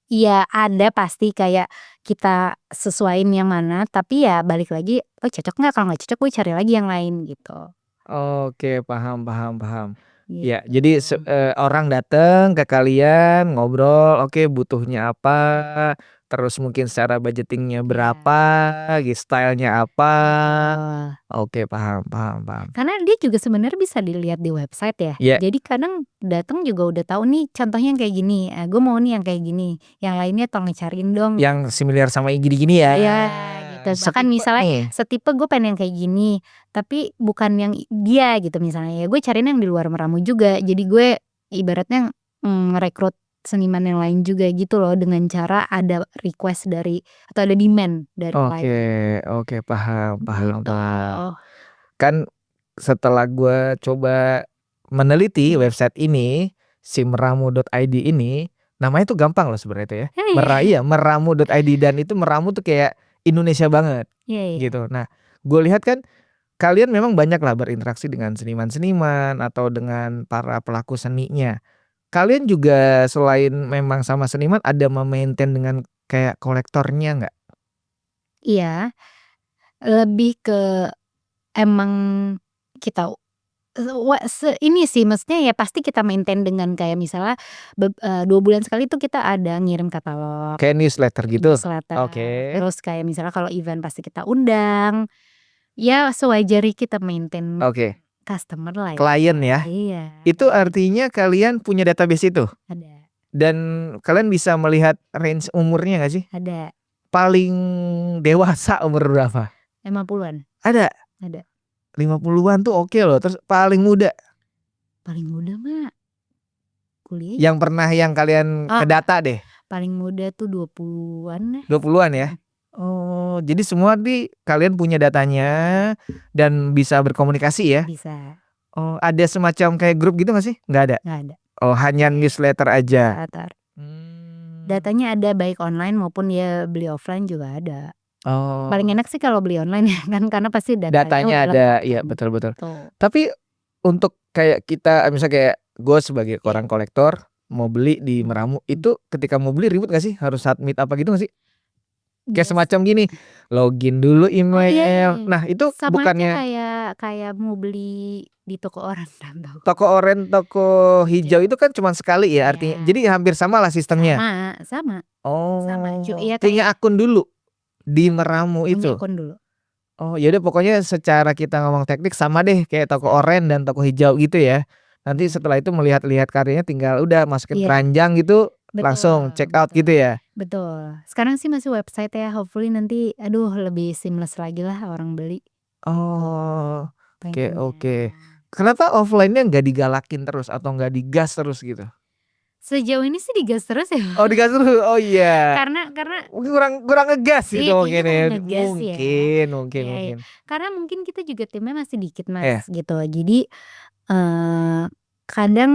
iya ada pasti kayak kita sesuaiin yang mana, tapi ya balik lagi, oh cocok nggak, kalau nggak cocok gue cari lagi yang lain gitu. Oke, paham paham paham. Ya, Gitu. jadi orang dateng ke kalian ngobrol, oke butuhnya apa, terus mungkin secara budgeting-nya Iya. berapa, style-nya apa. Betul. Oke, paham paham paham. Karena dia juga sebenarnya bisa dilihat di website ya. Iya. Jadi kadang datang juga udah tahu nih contohnya yang kayak gini, gue mau nih yang kayak gini, yang lainnya tolong cariin dong. Yang similar sama yang gini-gini ya. Iya gitu, bahkan Setipe misalnya nih. setipe gue pengen yang kayak gini, tapi bukan yang dia gitu misalnya, ya gue cariin yang di luar Meramu juga. Jadi gue ibaratnya ngerekrut seniman yang lain juga gitu loh, dengan cara ada request dari atau ada demand dari Oke klien. oke, paham paham Gitu. paham. Kan setelah gue coba meneliti website ini, si meramu.id ini, namanya tuh gampang loh sebenarnya itu ya. Iya, meramu.id, dan itu Meramu tuh kayak Indonesia banget Iya iya. gitu. Nah, gue lihat kan kalian memang banyak lah berinteraksi dengan seniman-seniman atau dengan para pelaku seninya. Kalian juga selain memang sama seniman ada memaintain dengan kayak kolektornya nggak? Iya, lebih ke emang kita ini sih maksudnya ya pasti kita maintain dengan kayak misalnya 2 bulan sekali tuh kita ada ngirim katalog, Kayak newsletter gitu? newsletter, Oke. terus kayak misalnya kalau event pasti kita undang, ya sewajarnya kita maintain Oke. customer lah ya. Klien ya? Iya. Itu artinya kalian punya database itu? Ada. Dan kalian bisa melihat range umurnya nggak sih? Ada. Paling dewasa umur berapa? 50-an. Ada? Ada. 50-an tuh oke loh. Terus paling muda? Paling muda mah kuliah. Yang pernah yang kalian kedata deh? Paling muda tuh 20-an. 20-an ya? Oh, jadi semua nih kalian punya datanya dan bisa berkomunikasi ya? Bisa. Oh, ada semacam kayak grup gitu gak sih? Nggak ada? Nggak ada. Oh, hanya newsletter aja? Datanya ada baik online maupun ya beli offline juga ada. Oh. Paling enak sih kalau beli online ya kan, karena pasti datanya ada, iya betul-betul. Tapi untuk kayak kita misalnya kayak gue sebagai orang kolektor mau beli di Meramu, itu ketika mau beli ribet gak sih? Harus submit apa gitu gak sih? Kayak semacam gini, login dulu email. Nah itu sama bukannya kayak mau beli di toko oren. toko oren, toko hijau itu kan cuma sekali ya artinya. Jadi hampir sama lah sistemnya. Sama. Oh, Sama. punya akun dulu di Meramu itu. Punya akun dulu. Oh yaudah, pokoknya secara kita ngomong teknik sama deh kayak toko oren dan toko hijau gitu ya. Nanti setelah itu melihat-lihat karyanya tinggal udah masukin keranjang gitu, langsung check out gitu ya. Betul. Sekarang sih masih website ya, hopefully nanti lebih seamless lagi lah orang beli. Oh, oke. Kenapa offline-nya nggak digalakin terus atau nggak digas terus gitu? Sejauh ini sih digas terus ya. Oh digas terus, oh iya. Karena kurang ngegas gitu mungkin ya. Mungkin. Karena mungkin kita juga timnya masih dikit mas gitu. Jadi kadang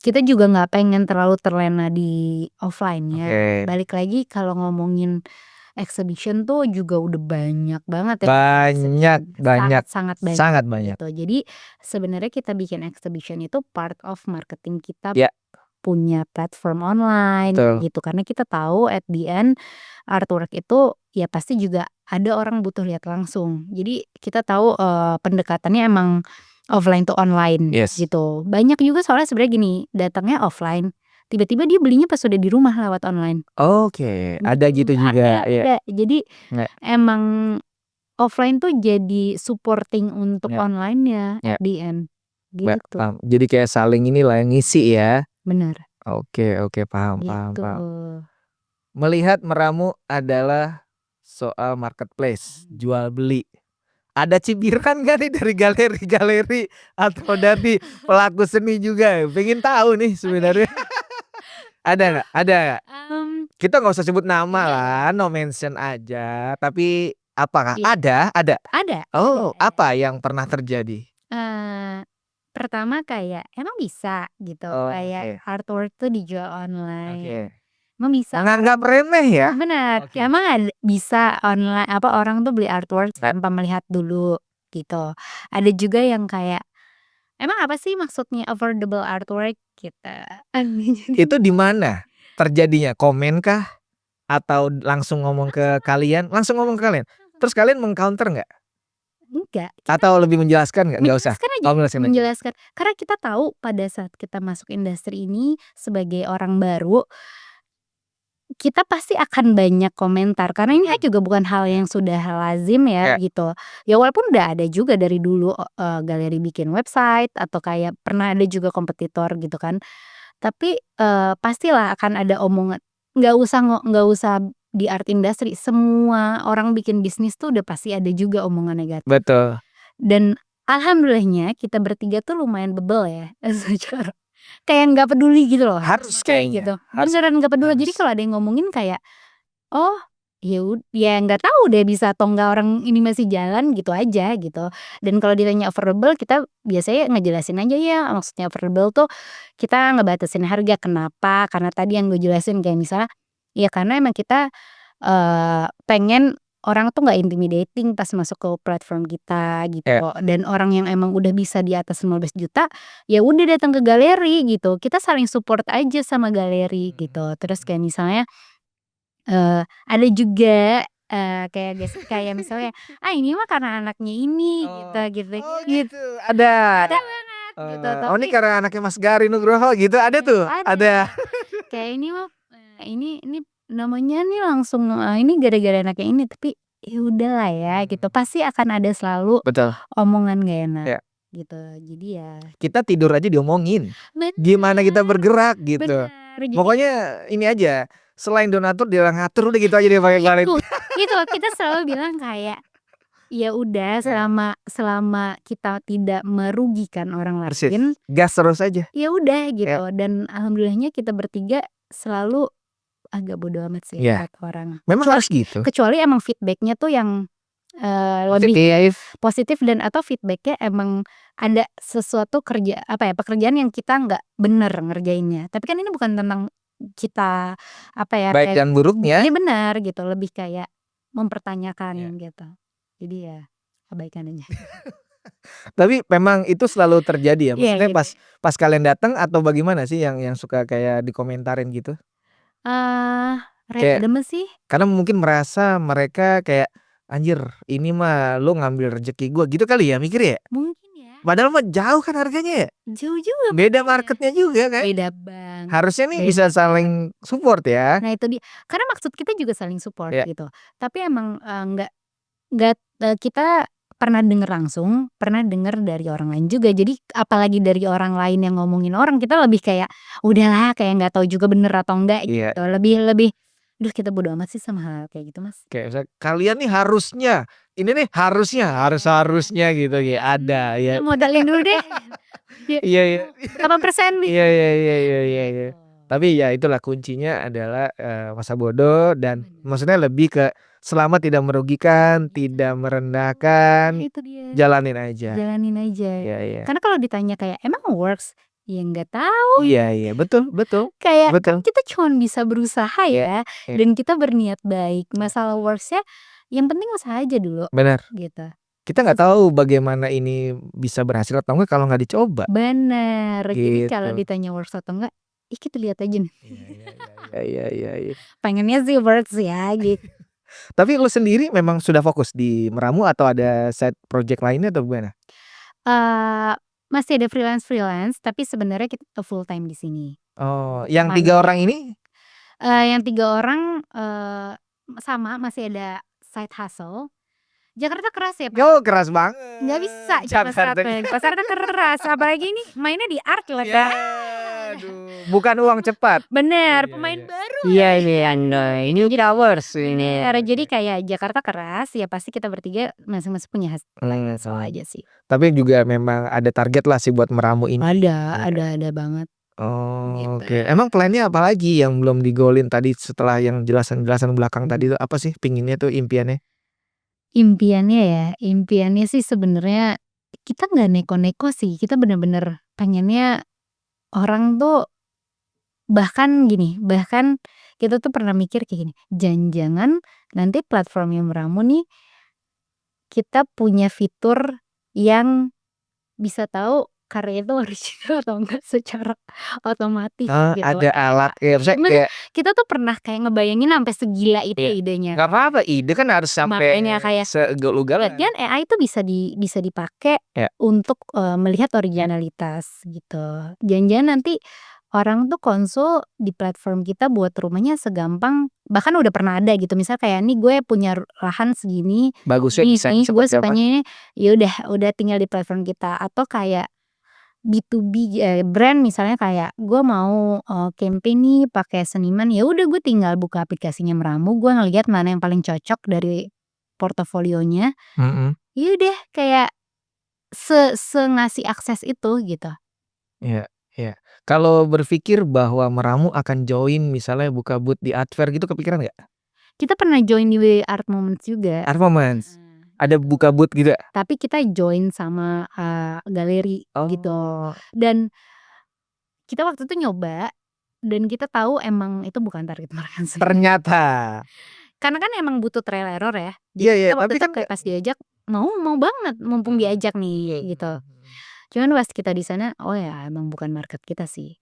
kita juga nggak pengen terlalu terlena di offline ya. Balik lagi kalau ngomongin exhibition tuh juga udah banyak banget ya. Sangat banyak gitu. Jadi sebenarnya kita bikin exhibition itu part of marketing kita. Punya platform online gitu, karena kita tahu at the end artwork itu ya pasti juga ada orang butuh lihat langsung. Jadi kita tahu pendekatannya emang offline to online gitu. Banyak juga soalnya sebenarnya gini, datangnya offline, tiba-tiba dia belinya pas udah di rumah lewat online. Oke, ada gitu juga ya. Jadi emang offline tuh jadi supporting untuk online-nya at the end gitu. Jadi kayak saling inilah yang ngisi ya. Benar. Oke, paham. Melihat Meramu adalah soal marketplace, jual beli. Ada cibiran gak nih dari galeri-galeri atau dari pelaku seni juga? Pengen tahu nih sebenarnya. Ada nggak? Kita nggak usah sebut nama lah, no mention aja. Tapi apakah ada? Ada. Oh, apa yang pernah terjadi? Pertama kayak emang bisa gitu, kayak Oke. artwork tuh dijual online, Oke. emang bisa Menganggap remeh ya? bener, Oke. emang bisa online orang tuh beli artwork tanpa melihat dulu gitu. Ada juga yang kayak, emang apa sih maksudnya affordable artwork gitu. Itu di mana terjadinya? Komen kah? Atau langsung ngomong ke kalian? Langsung ngomong ke kalian? Terus kalian meng-counter nggak? Enggak, kita Atau lebih menjelaskan nggak? Nggak usah? menjelaskan aja, Oh, menjelaskan aja. menjelaskan. Karena kita tahu pada saat kita masuk industri ini sebagai orang baru, kita pasti akan banyak komentar karena ini juga bukan hal yang sudah lazim ya Ya. gitu. Ya walaupun udah ada juga dari dulu, galeri bikin website atau kayak pernah ada juga kompetitor gitu kan. Tapi, pastilah akan ada omongan, nggak usah di art industry, semua orang bikin bisnis tuh udah pasti ada juga omongan negatif. Betul. Dan alhamdulillahnya kita bertiga tuh lumayan bebel ya, secara kayak nggak peduli gitu loh. Harus Kayak kayaknya. gitu. Harus. Beneran nggak peduli. Jadi Harus. kalau ada yang ngomongin kayak, oh ya nggak tahu deh bisa atau enggak orang ini masih jalan gitu aja gitu. Dan kalau ditanya affordable kita biasanya ngejelasin aja ya, maksudnya affordable tuh kita ngebatasin harga. Kenapa? Karena tadi yang gue jelasin kayak misalnya, ya karena emang kita, pengen orang tuh nggak intimidating pas masuk ke platform kita gitu. Ya. Dan orang yang emang udah bisa di atas 15 juta, ya udah datang ke galeri gitu. Kita saling support aja sama galeri gitu. Terus kayak misalnya, ada juga, kayak misalnya, ini mah karena anaknya ini gitu gitu Oh gitu. gitu, ada. Ada banget gitu, Oh ini tapi karena anaknya Mas Gari Nugroho gitu, ada tuh? Ada. kayak ini mah, ini namanya nih langsung, ini gara-gara anaknya ini, tapi ya udahlah ya gitu. Pasti akan ada selalu Betul. omongan gak enak Ya. gitu. Jadi ya Kita tidur aja diomongin. bener, Gimana kita bergerak gitu. bener. Jadi Pokoknya ini aja, selain donatur dia ngatur udah gitu aja deh pakai galeri. itu kita selalu bilang kayak, ya udah selama kita tidak merugikan orang Persis. lain, Gas terus aja. ya udah Ya. gitu. Dan alhamdulillahnya kita bertiga selalu agak bodo amat sih Ya. kata orang. Memang harus gitu. Kecuali emang feedback-nya tuh yang, lebih positif dan atau feedback-nya emang ada sesuatu pekerjaan yang kita nggak bener ngerjainnya. Tapi kan ini bukan tentang kita Baik dan buruknya. ini benar gitu, lebih kayak mempertanyakan Ya. gitu. Jadi ya abaikan aja. Tapi memang itu selalu terjadi ya? Iya Maksudnya gitu. pas kalian datang atau bagaimana sih yang suka kayak dikomentarin gitu? Kayak Random sih. karena mungkin merasa mereka kayak, "Anjir ini mah lu ngambil rezeki gua," gitu kali ya mikir ya? Mungkin ya. Padahal mah jauh kan harganya ya? Jauh juga Beda makanya. marketnya juga kan? Beda banget. Harusnya nih Beda bisa banget. saling support ya. Nah itu dia. Karena maksud kita juga saling support Ya. gitu. Tapi emang, nggak, kita pernah denger langsung, pernah denger dari orang lain juga. Jadi apalagi dari orang lain yang ngomongin orang, kita lebih kayak, udahlah kayak nggak tahu juga bener atau enggak Iya. gitu. Lebih, duh kita bodo amat sih sama hal kayak gitu Mas. Kayak misalnya, "Kalian nih harusnya, ini nih harusnya harusnya gitu ya, ada ya." Modalin dulu deh. Iya iya. Berapa persen nih? Iya. Iya. Tapi ya itulah kuncinya adalah, masa bodoh dan maksudnya lebih ke selama tidak merugikan, tidak merendahkan, Itu dia. jalanin aja. Jalanin aja. Iya. Karena kalau ditanya kayak emang works? Ya nggak tahu. Iya, betul. Kayak Betul. kita cuman bisa berusaha ya, Iya. dan kita berniat baik. Masalah works-nya yang penting usaha aja dulu Benar. gitu. Kita nggak tahu bagaimana ini bisa berhasil atau enggak kalau nggak dicoba. Bener. Jadi kalau Gitu. ditanya works atau enggak, kita lihat aja nih. Iya. Pengennya sih works ya gitu. Tapi lu sendiri memang sudah fokus di meramu atau ada side project lainnya atau gimana? Masih ada freelance, tapi sebenarnya kita full time di sini. Oh, yang 3 orang ini? Yang 3 orang, sama masih ada side hustle. Jakarta keras ya Pak? Yo keras banget. Nggak bisa Jakarta. Jakarta keras, apalagi ini mainnya di art loh Ya, aduh. Bukan uang cepat. Bener, Iya, pemain iya. baru. Iya ini flowers ini. Jadi kayak Jakarta keras, ya pasti kita bertiga masing-masing punya hasil aja sih. Tapi juga memang ada target lah sih buat meramu ini. Ada banget. Oh, Gitu. oke. Emang plannya apa lagi yang belum digolin tadi setelah yang jelasan belakang tadi tuh apa sih pinginnya tuh impiannya? Impiannya sih sebenarnya kita nggak neko-neko sih, kita bener-bener pengennya orang tuh bahkan kita tuh pernah mikir kayak gini, jangan-jangan nanti platform yang meramu nih kita punya fitur yang bisa tahu karya itu original atau enggak secara otomatis gitu. Ada alat maksudnya Bener, kayak kita tuh pernah kayak ngebayangin sampai segila itu Iya. idenya. nggak apa-apa, ide kan harus sampai Makanya kayak seugal-ugalan. lagian AI itu bisa dipakai Ya. untuk melihat originalitas gitu. Jangan-jangan nanti orang tuh konsul di platform kita buat rumahnya segampang, bahkan udah pernah ada gitu. Misal kayak nih gue punya lahan segini, Bagusnya nih desain gue seperti apa? sukanya ini, ya udah tinggal di platform kita. Atau kayak B2B brand misalnya kayak gue mau campaign nih pakai seniman, ya udah gue tinggal buka aplikasinya Meramu, gue ngelihat mana yang paling cocok dari portofolionya. Ya udah kayak ngasih akses itu gitu. Iya, iya. Kalau berpikir bahwa Meramu akan join misalnya buka booth di art fair gitu, kepikiran nggak? Kita pernah join di Art Moments juga. Art Moments? Ada buka booth gitu? Tapi kita join sama galeri gitu. Oh. Dan kita waktu itu nyoba dan kita tahu emang itu bukan target mereka sih. Ternyata. Karena kan emang butuh trial error ya. Iya, iya, Kita waktu tapi itu kan kayak pas diajak mau banget mumpung diajak nih gitu. Cuman pas kita di sana, oh ya emang bukan market kita sih.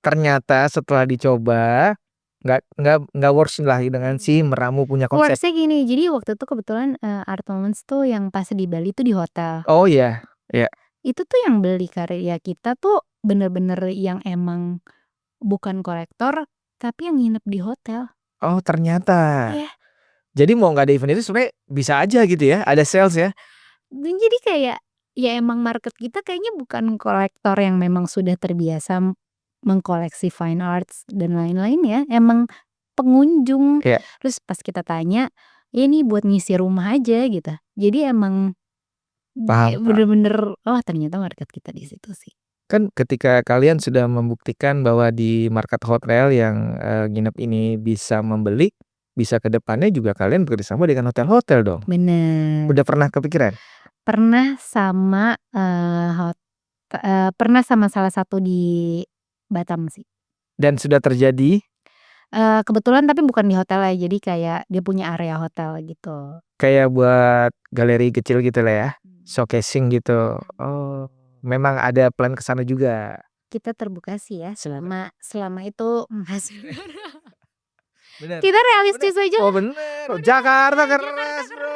Ternyata setelah dicoba nggak works lah dengan si Meramu punya konsep. Worksnya gini, jadi waktu itu kebetulan Art Moments tuh yang pas di Bali tuh di hotel. Oh iya, iya. Itu tuh yang beli karya kita tuh bener-bener yang emang bukan kolektor, tapi yang nginep di hotel. Oh ternyata. Iya. Jadi mau nggak ada event itu sebenarnya bisa aja gitu ya, ada sales ya. Dan jadi kayak ya emang market kita kayaknya bukan kolektor yang memang sudah terbiasa mengkoleksi fine arts dan lain-lain ya, emang pengunjung. Iya. Terus pas kita tanya, ya ini buat ngisi rumah aja gitu. Jadi emang Paham. bener-bener ternyata market kita di situ sih. Kan ketika kalian sudah membuktikan bahwa di market hotel yang nginep ini bisa membeli, bisa ke depannya juga kalian bekerjasama dengan hotel-hotel dong. Bener. Udah pernah kepikiran? Pernah sama pernah sama salah satu di Batam sih. Dan sudah terjadi? Kebetulan tapi bukan di hotel ya, jadi kayak dia punya area hotel gitu. Kayak buat galeri kecil gitu lah ya, showcasing gitu. Oh, memang ada plan ke sana juga. Kita terbuka sih ya selama itu menghasilkan. Bener. Kita realistis aja. Oh bener, Jakarta keras bro.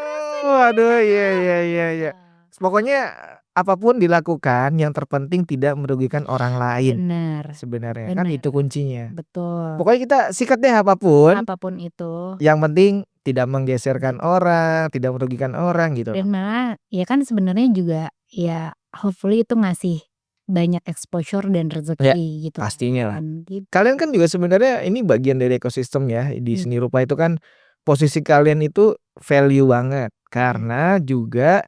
Aduh iya. Pokoknya apapun dilakukan yang terpenting tidak merugikan orang lain. Bener. Sebenarnya kan itu kuncinya. Betul. Pokoknya kita sikat deh apapun itu. Yang penting tidak menggeserkan orang, tidak merugikan orang gitu. Dan malah ya kan sebenarnya juga ya hopefully itu ngasih banyak exposure dan rezeki gitu. Pastinya lah. Gitu. Kalian kan juga sebenarnya ini bagian dari ekosistem ya di seni rupa itu kan posisi kalian itu value banget karena juga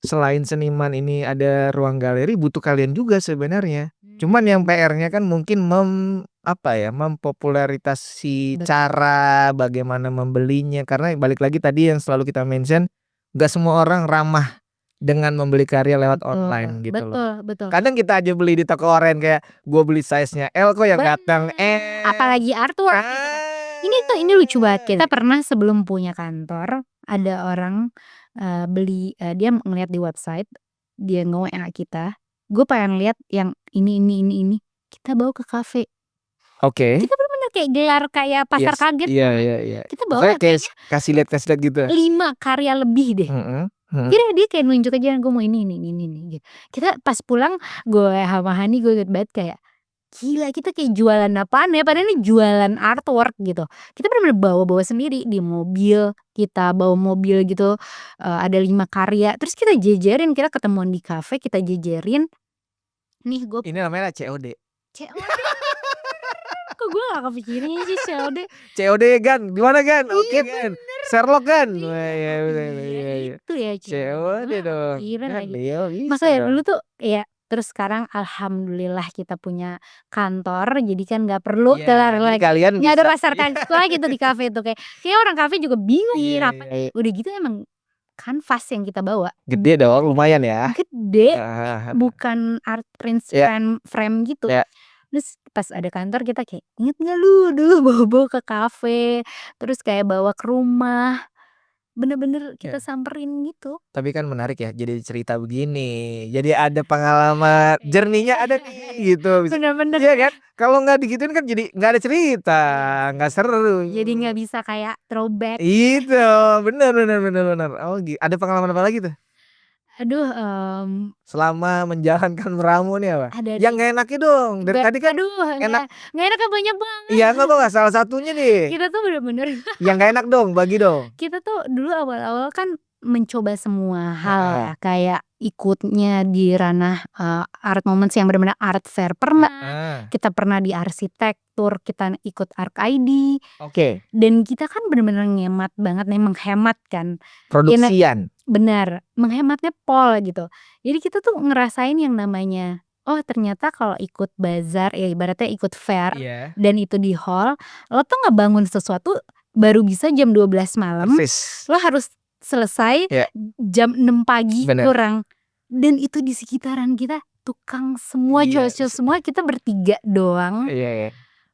selain seniman ini ada ruang galeri butuh kalian juga sebenarnya. Cuman yang PR-nya kan mungkin mempopularitasi cara bagaimana membelinya karena balik lagi tadi yang selalu kita mention nggak semua orang ramah dengan membeli karya lewat online gitu loh. Betul. Kadang kita aja beli di toko oren kayak gue beli size-nya L kok yang datang apalagi artwork gitu. Ini lucu banget. Kita pernah sebelum punya kantor ada orang beli dia ngeliat di website, dia nge-WA kita, gue pengen lihat yang ini, kita bawa ke kafe. Oke. Kita bener-bener kayak gelar kayak pasar kaget. Iya. Kita bawa kayak kasih lihat gitu. 5 karya lebih deh. Kira dia kayak nunjuk aja gue mau ini gitu. Kita pas pulang gue sama Hani gue inget banget kayak gila kita kayak jualan apaan ya, padahal ini jualan artwork gitu. Kita bener-bener bawa sendiri di mobil, kita bawa mobil gitu, ada 5 karya, terus kita jejerin, kita ketemuan di kafe, kita jejerin. Nih gue ini namanya COD. Kok gue gak kepikiran sih COD. COD kan, gimana kan? Oke kan, Sherlock kan. Iya. Itu ya COD dong. Makanya lu tuh ya. Terus sekarang alhamdulillah kita punya kantor, jadi kan nggak perlu kalian nggak ada pasar kaget lagi tuh di kafe tuh kayak orang kafe juga bingung nih. Udah gitu emang kanvas yang kita bawa. Gede dong, lumayan ya. Gede, Ah, bukan art prints Ya. frame gitu. Ya. Terus pas ada kantor kita kayak, "Inget gak lu dulu bawa-bawa ke kafe, terus kayak bawa ke rumah." Bener-bener kita samperin gitu. Tapi kan menarik ya, jadi cerita begini. Jadi ada pengalaman, jerninya ada nih gitu. Bener-bener. Iya kan? Kalau nggak digituin kan jadi nggak ada cerita, nggak seru. Jadi nggak bisa kayak throwback. Itu, bener. Oh, ada pengalaman apa lagi tuh? Aduh, Selama menjalankan meramu nih apa? ada Yang nggak enaknya dong. Dari tadi kan aduh, enak. nggak enak kan banyak banget. Iya nggak salah satunya nih. Kita tuh bener-bener Yang nggak enak dong, bagi dong. kita tuh dulu awal-awal kan mencoba semua hal ya, kayak ikutnya di ranah art moments yang benar-benar art fair pernah. Kita pernah di arsitektur, kita ikut ArcID. Oke. Dan kita kan benar-benar ngemat banget nih, menghemat kan. Produksian. Benar, menghematnya pol gitu. Jadi kita tuh ngerasain yang namanya, oh ternyata kalau ikut bazar ya ibaratnya ikut fair dan itu di hall, lo tuh ngebangun sesuatu baru bisa jam 12 malam. Persis. Lo harus selesai jam 6 pagi kurang. Dan itu di sekitaran kita tukang semua, cowok-cowok semua, kita bertiga doang.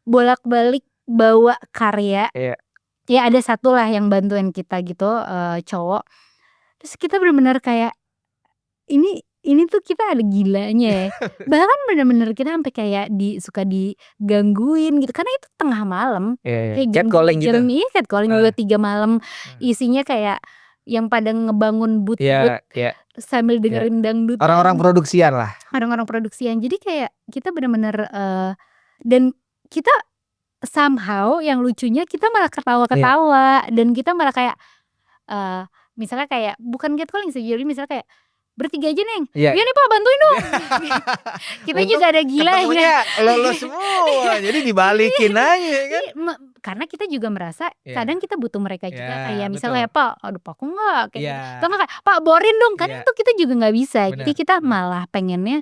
Bolak-balik bawa karya. Ya ada satu lah yang bantuin kita gitu, cowok. Terus kita benar-benar kayak ini tuh kita ada gilanya ya. Bahkan benar-benar kita sampai kayak suka digangguin gitu karena itu tengah malam. Kayak catcalling gitu. Catcalling 2-3 malam. Isinya kayak yang pada ngebangun booth-booth sambil dengerin dangdut. Orang-orang produksian lah. Orang-orang produksian. Jadi kayak kita benar-benar dan kita somehow yang lucunya kita malah ketawa-ketawa dan kita malah kayak misalnya kayak bukan catcalling sih, jadi misalnya kayak bertiga aja Neng, iya nih Pak bantuin dong. Kita juga ada gila ya. Lo semua, jadi dibalikin aja kan. Karena kita juga merasa kadang kita butuh mereka juga kayak misalnya Pak, aduh Pak kok enggak kayak gitu. Kayak Pak borin dong, kan itu kita juga nggak bisa. Jadi kita malah pengennya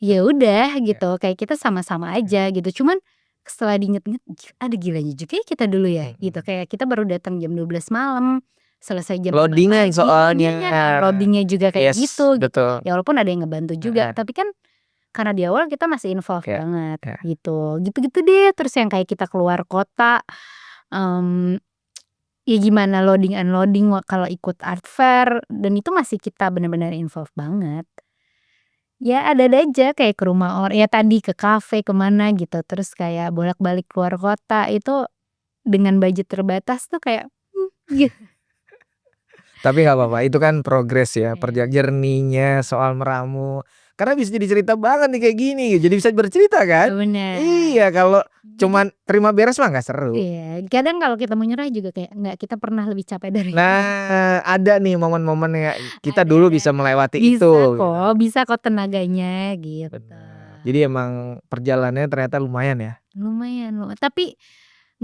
ya udah gitu, kayak kita sama-sama aja gitu. Cuman setelah diinget-inget ada gilanya juga ya kita dulu ya gitu. Kayak kita baru datang jam 12 malam. Selesai jam loadingan soalnya. Loadingnya juga kayak gitu. Betul. Ya walaupun ada yang ngebantu juga, tapi kan karena di awal kita masih involved banget gitu. Gitu-gitu deh. Terus yang kayak kita keluar kota, ya gimana loading unloading kalau ikut art fair, dan itu masih kita benar-benar involved banget. Ya ada aja kayak ke rumah orang, ya tadi ke kafe kemana gitu. Terus kayak bolak-balik keluar kota itu dengan budget terbatas tuh kayak gitu. Tapi gak apa-apa, itu kan progres ya, journey-nya soal meramu. Karena bisa jadi cerita banget nih kayak gini, jadi bisa bercerita kan. Bener. Iya, kalau cuman terima beres mah gak seru. Iya, kadang kalau kita menyerah juga kayak enggak, kita pernah lebih capek dari Nah, ada nih momen-momen ya kita ada. dulu bisa melewati Bisa itu. bisa kok tenaganya gitu. Benar. Jadi emang perjalanannya ternyata lumayan ya. Lumayan. Tapi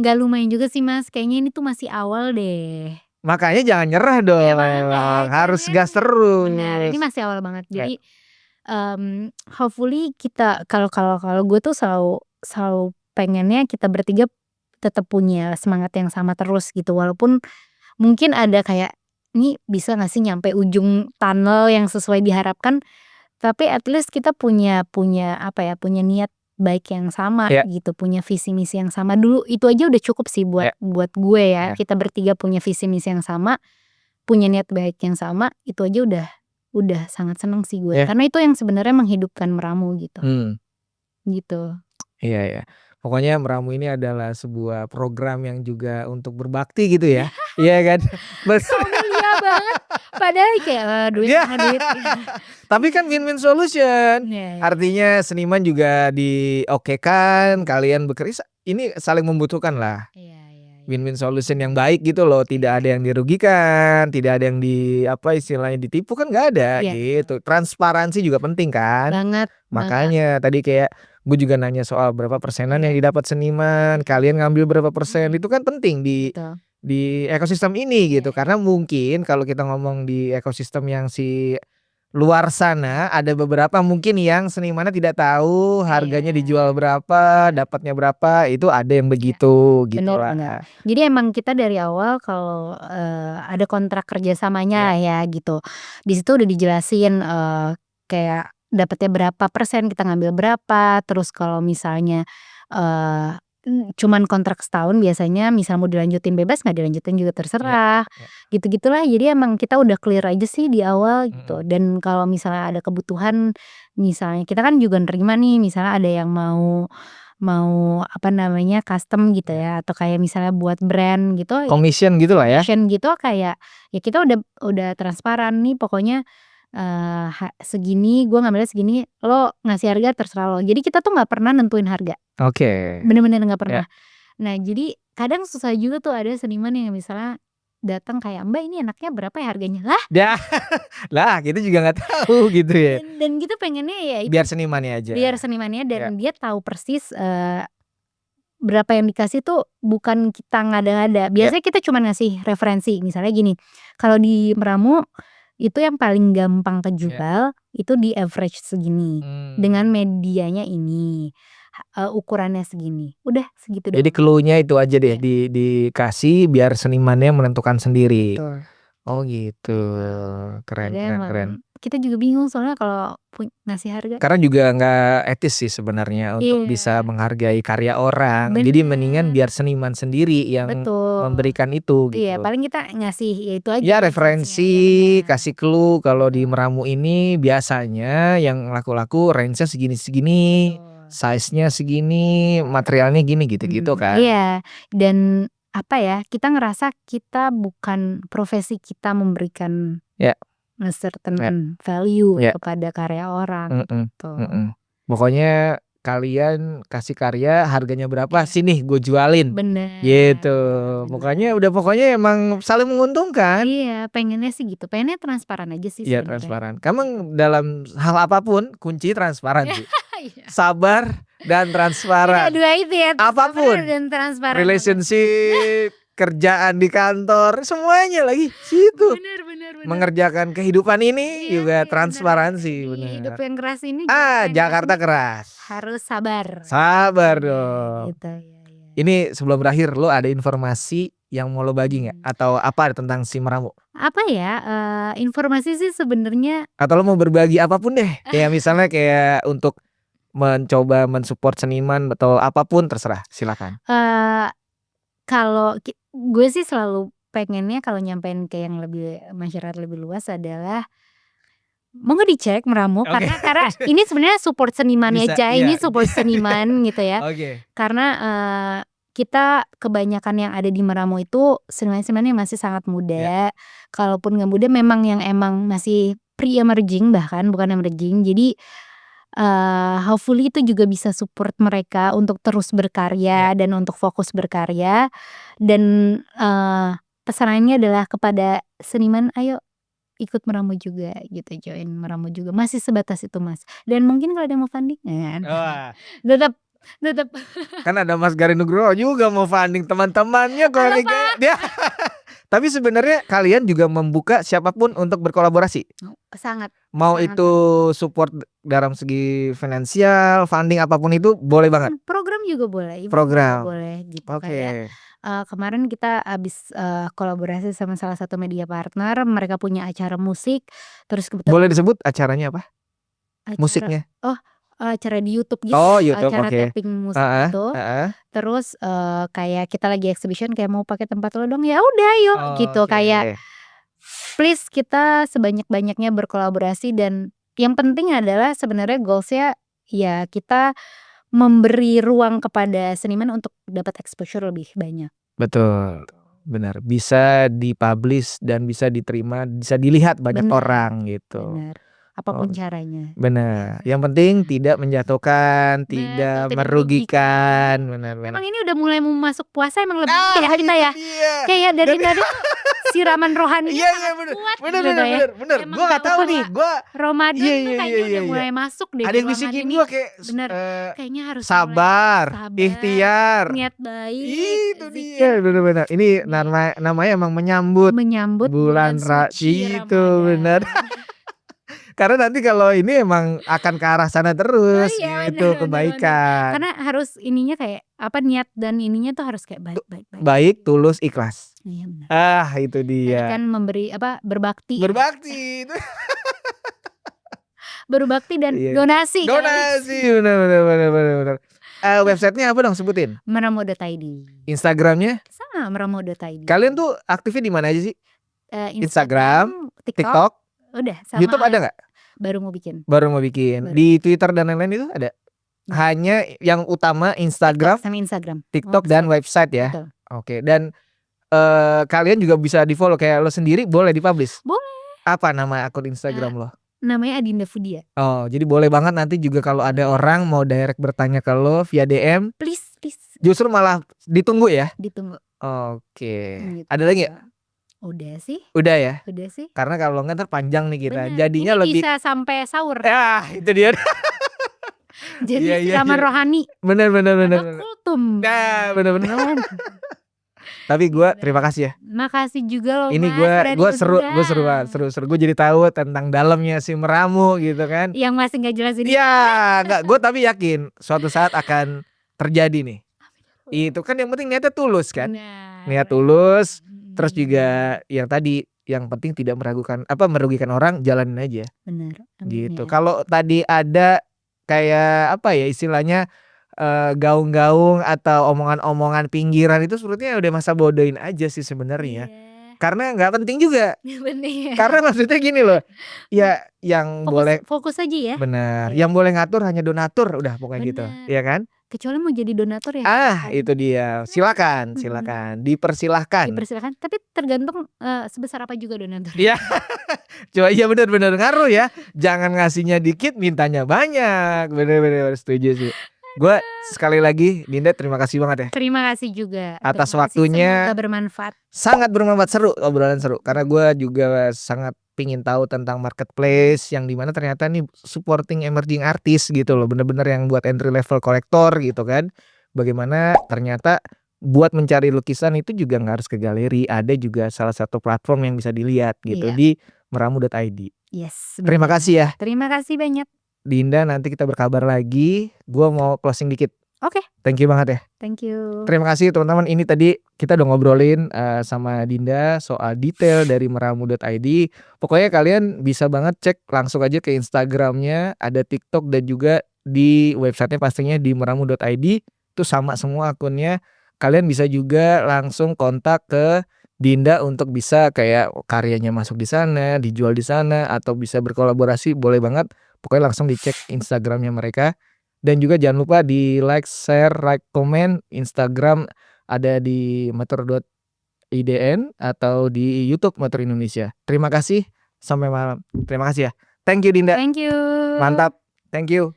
nggak lumayan juga sih Mas, kayaknya ini tuh masih awal deh. Makanya jangan nyerah dong, harus gas terus. Benar, ini masih awal banget. Jadi hopefully kita kalau gue tuh selalu pengennya kita bertiga tetap punya semangat yang sama terus gitu. Walaupun mungkin ada kayak ini bisa nggak sih nyampe ujung tunnel yang sesuai diharapkan, tapi at least kita punya niat baik yang sama gitu, punya visi misi yang sama dulu. Itu aja udah cukup sih buat gue ya. Kita bertiga punya visi misi yang sama, punya niat baik yang sama, itu aja udah sangat seneng sih gue. Karena itu yang sebenarnya menghidupkan meramu gitu. Gitu. Iya. Pokoknya meramu ini adalah sebuah program yang juga untuk berbakti gitu ya. Iya kan? Mulia banget. Padahal kayak duit. Tapi kan win-win solution. Artinya seniman juga diokekan, kalian bekerja ini saling membutuhkan lah. Win-win solution yang baik gitu loh, tidak ada yang dirugikan, tidak ada yang istilahnya ditipu kan nggak ada gitu. Transparansi juga penting kan. Banget. Makanya tadi kayak gue juga nanya soal berapa persenan yang didapat seniman, kalian ngambil berapa persen, itu kan penting di ekosistem ini gitu. Karena mungkin kalau kita ngomong di ekosistem yang si luar sana ada beberapa mungkin yang senimannya tidak tahu harganya Iya. dijual berapa, dapatnya berapa, itu ada yang begitu gitu Bener lah. banget. Jadi emang kita dari awal kalau, ada kontrak kerjasamanya ya gitu, di situ udah dijelasin, kayak dapatnya berapa persen, kita ngambil berapa, terus kalau misalnya, eee, cuman kontrak setahun biasanya misal mau dilanjutin bebas, nggak dilanjutin juga terserah, Iya. gitu-gitulah. Jadi emang kita udah clear aja sih di awal gitu, Mhm. dan kalau misalnya ada kebutuhan, misalnya kita kan juga nerima nih misalnya ada yang mau mau apa namanya, custom gitu ya, atau kayak misalnya buat brand gitu, ya Commission gitu lah ya. commission gitu kayak, ya kita udah transparan nih pokoknya, segini, gue ngambilnya segini, lo ngasih harga terserah lo. Jadi kita tuh nggak pernah nentuin harga, Oke. bener-bener nggak Ya. pernah. Nah jadi kadang susah juga tuh ada seniman yang misalnya datang kayak, "Mbak ini enaknya berapa ya harganya?" Lah, Dah, lah kita juga nggak tahu gitu ya. dan kita pengennya ya itu Biar senimannya aja. biar senimannya Ya. dan dia tahu persis, berapa yang dikasih tuh bukan kita ngada-ngada. Ya. Biasanya kita cuma ngasih referensi, misalnya gini, kalau di Meramu itu yang paling gampang kejual itu di average segini, dengan medianya ini, ukurannya segini, udah segitu Jadi doang. clue-nya itu aja deh Iya. dikasih biar senimannya menentukan sendiri. Betul. Oh gitu. Keren Jadi keren emang keren. kita juga bingung soalnya kalau ngasih harga. Karena juga nggak etis sih sebenarnya untuk bisa Iya, menghargai karya orang. Jadi mendingan bener, biar seniman sendiri yang betul. memberikan itu Iya, gitu. paling kita ngasih ya itu aja Ya referensinya, referensi, ya benar. kasih clue kalau di Betul. Meramu ini biasanya yang laku-laku range-nya segini-segini, Betul. size-nya segini, materialnya gini gitu-gitu kan. Iya, dan apa ya, kita ngerasa kita bukan profesi kita memberikan Ya. certain value Ya. kepada karya orang gitu. Pokoknya kalian kasih karya harganya berapa, Iya. sini gue jualin. Bener, Gitu. bener. Pokoknya emang saling menguntungkan. Iya, pengennya sih gitu, pengennya transparan aja sih Iya sebenarnya. transparan. Kamu dalam hal apapun kunci transparan sih. Iya. Sabar dan Iya, transparan. dua itu ya, Apapun. sabar dan transparan. Relationship, kerjaan di kantor, semuanya lagi situ. Bener. Mengerjakan kehidupan ini Iya, juga bener. transparansi, Di bener. hidup yang keras ini Jakarta keras. harus sabar. Sabar Iya, dong. gitu ya. Ini sebelum berakhir lo ada informasi yang mau lo bagi nggak? Atau apa tentang si Meramu? Apa ya, informasi sih sebenarnya Atau lo mau berbagi apapun deh. Kayak misalnya kayak untuk mencoba mensupport seniman atau apapun terserah, silakan. Kalau gue sih selalu pengennya kalau nyampein ke yang lebih masyarakat lebih luas adalah monggo dicek Meramu Oke. karena ini sebenarnya support senimannya Bisa, aja, iya. ini support seniman gitu ya. Oke. Karena, kita kebanyakan yang ada di Meramu itu seniman-seniman yang masih sangat muda, kalaupun nggak muda memang yang emang masih pre-emerging bahkan bukan emerging. Jadi, hopefully itu juga bisa support mereka untuk terus berkarya dan untuk fokus berkarya. Dan, pesanannya adalah kepada seniman, ayo ikut Meramu juga gitu, join Meramu juga, masih sebatas itu Mas. Dan mungkin kalau ada mau funding Wah, tetap kan ada Mas Garin Nugroho juga mau funding teman-temannya kalau dia. Tapi sebenarnya kalian juga membuka siapapun untuk berkolaborasi. sangat Mau sangat. itu support dalam segi finansial, funding apapun itu boleh banget. Program juga boleh, event Program. juga boleh gitu. Oke. Kayak kemarin kita habis kolaborasi sama salah satu media partner, mereka punya acara musik, terus kebetulan Boleh disebut acaranya apa? acara, Musiknya. acara di YouTube gitu, Oh, YouTube, acara oke. tapping musik gitu. Terus kayak kita lagi exhibition kayak mau pakai tempat lo dong, ya udah yuk gitu. Oke. Kayak please kita sebanyak-banyaknya berkolaborasi, dan yang penting adalah sebenarnya goalsnya ya kita memberi ruang kepada seniman untuk dapat exposure lebih banyak. Betul. Benar, bisa dipublish dan bisa diterima, bisa dilihat banyak Bener. orang gitu. Benar. Apapun caranya. Benar. Yang penting tidak menjatuhkan, tidak merugikan. Benar. Emang ini udah mulai mau masuk puasa, emang lebih ya kita ya. Iya. Kayak dari tadi siraman rohaninya sangat bener. kuat Bener. gitu ya. Bener. Emang Gue gak tahu nih. Gue Ramadan tuh kayaknya udah mulai masuk deh. ada yang ruangan bisikin ini. gue kayak Bener. Kayaknya harus sabar, sabar, ikhtiar. niat baik, Itu zikir. dia. Bener. Ini namanya emang menyambut Menyambut bulan suci itu Ramadan. bener. Karena nanti kalau ini emang akan ke arah sana terus iya, gitu benar, kebaikan. karena harus ininya kayak apa, niat dan ininya tuh harus kayak baik. Baik, tulus, ikhlas. Iya benar. Itu Tadi dia. kan memberi apa, berbakti Berbakti. dan Iya. donasi. Donasi, benar. Websitenya apa dong sebutin? Meramo.id. Instagramnya? Sama meramo.id. Kalian tuh aktifnya di mana aja sih? Instagram, TikTok, udah sama. YouTube ada nggak? Baru mau bikin. Baru mau bikin. Di Twitter dan lain-lain itu ada? Hanya yang utama Instagram, sama Instagram, TikTok dan website ya. Betul. Oke, dan kalian juga bisa di follow kayak lo sendiri boleh dipublish. Boleh. Apa nama akun Instagram lo? Namanya Adinda Fudia. Oh, jadi boleh banget nanti juga kalau ada orang mau direct bertanya ke lo via DM. Please. Justru malah ditunggu ya. Ditunggu. Oke. Gitu. Ada lagi nggak? Udah sih. Udah sih. Karena kalau nggak ntar panjang nih kita. Bener. Jadinya ini lebih bisa sampai sahur. itu dia. Jadi Iya. zaman rohani. Bener. Kultum. Nah, bener. Tapi gue terima kasih ya. Makasih juga loh. Ini gue seru banget, seru. Gue jadi tahu tentang dalamnya si Meramu gitu kan. Yang masih nggak jelas ini. Iya, nggak. Gue tapi yakin suatu saat akan terjadi nih. Itu kan yang penting niatnya tulus kan. Niat tulus. Terus juga yang tadi, yang penting tidak merugikan orang, jalanin aja. Bener. Gitu. Kalau tadi ada kayak apa ya istilahnya gaung-gaung atau omongan-omongan pinggiran itu sebetulnya udah masa bodohin aja sih sebenarnya. Karena nggak penting juga. Bener. Karena maksudnya gini loh. Ya yang boleh fokus aja ya. benar. Yang boleh ngatur hanya donatur udah pokoknya gitu. Iya kan? Kecuali mau jadi donatur ya. Itu dia. Silakan. Dipersilahkan. Tapi tergantung sebesar apa juga donatur. Iya. Coba iya benar ngaruh ya. Jangan ngasihnya dikit, mintanya banyak. Bener setuju sih. Gue sekali lagi Dinda terima kasih banget ya. Terima kasih juga atas waktunya. Semoga bermanfaat. Sangat bermanfaat, obrolan seru. Karena gue juga sangat pingin tahu tentang marketplace yang dimana ternyata nih supporting emerging artist gitu loh. Bener-bener yang buat entry level kolektor gitu kan. Bagaimana ternyata buat mencari lukisan itu juga gak harus ke galeri. Ada juga salah satu platform yang bisa dilihat gitu di meramu.id. Yes. Terima kasih ya. Terima kasih banyak Dinda, nanti kita berkabar lagi. Gue mau closing dikit. Oke. Thank you banget ya. Thank you. Terima kasih teman-teman. Ini tadi kita udah ngobrolin sama Dinda soal detail dari meramu.id. Pokoknya kalian bisa banget cek langsung aja ke Instagramnya, ada TikTok dan juga di websitenya pastinya di meramu.id. Itu sama semua akunnya. Kalian bisa juga langsung kontak ke Dinda untuk bisa kayak karyanya masuk di sana, dijual di sana, atau bisa berkolaborasi, boleh banget. Pokoknya langsung dicek Instagramnya mereka. Dan juga jangan lupa di like, share, komen. Instagram ada di motor.idn atau di YouTube Motor Indonesia. Terima kasih. Sampai malam. Terima kasih ya. Thank you Dinda. Thank you. Mantap. Thank you.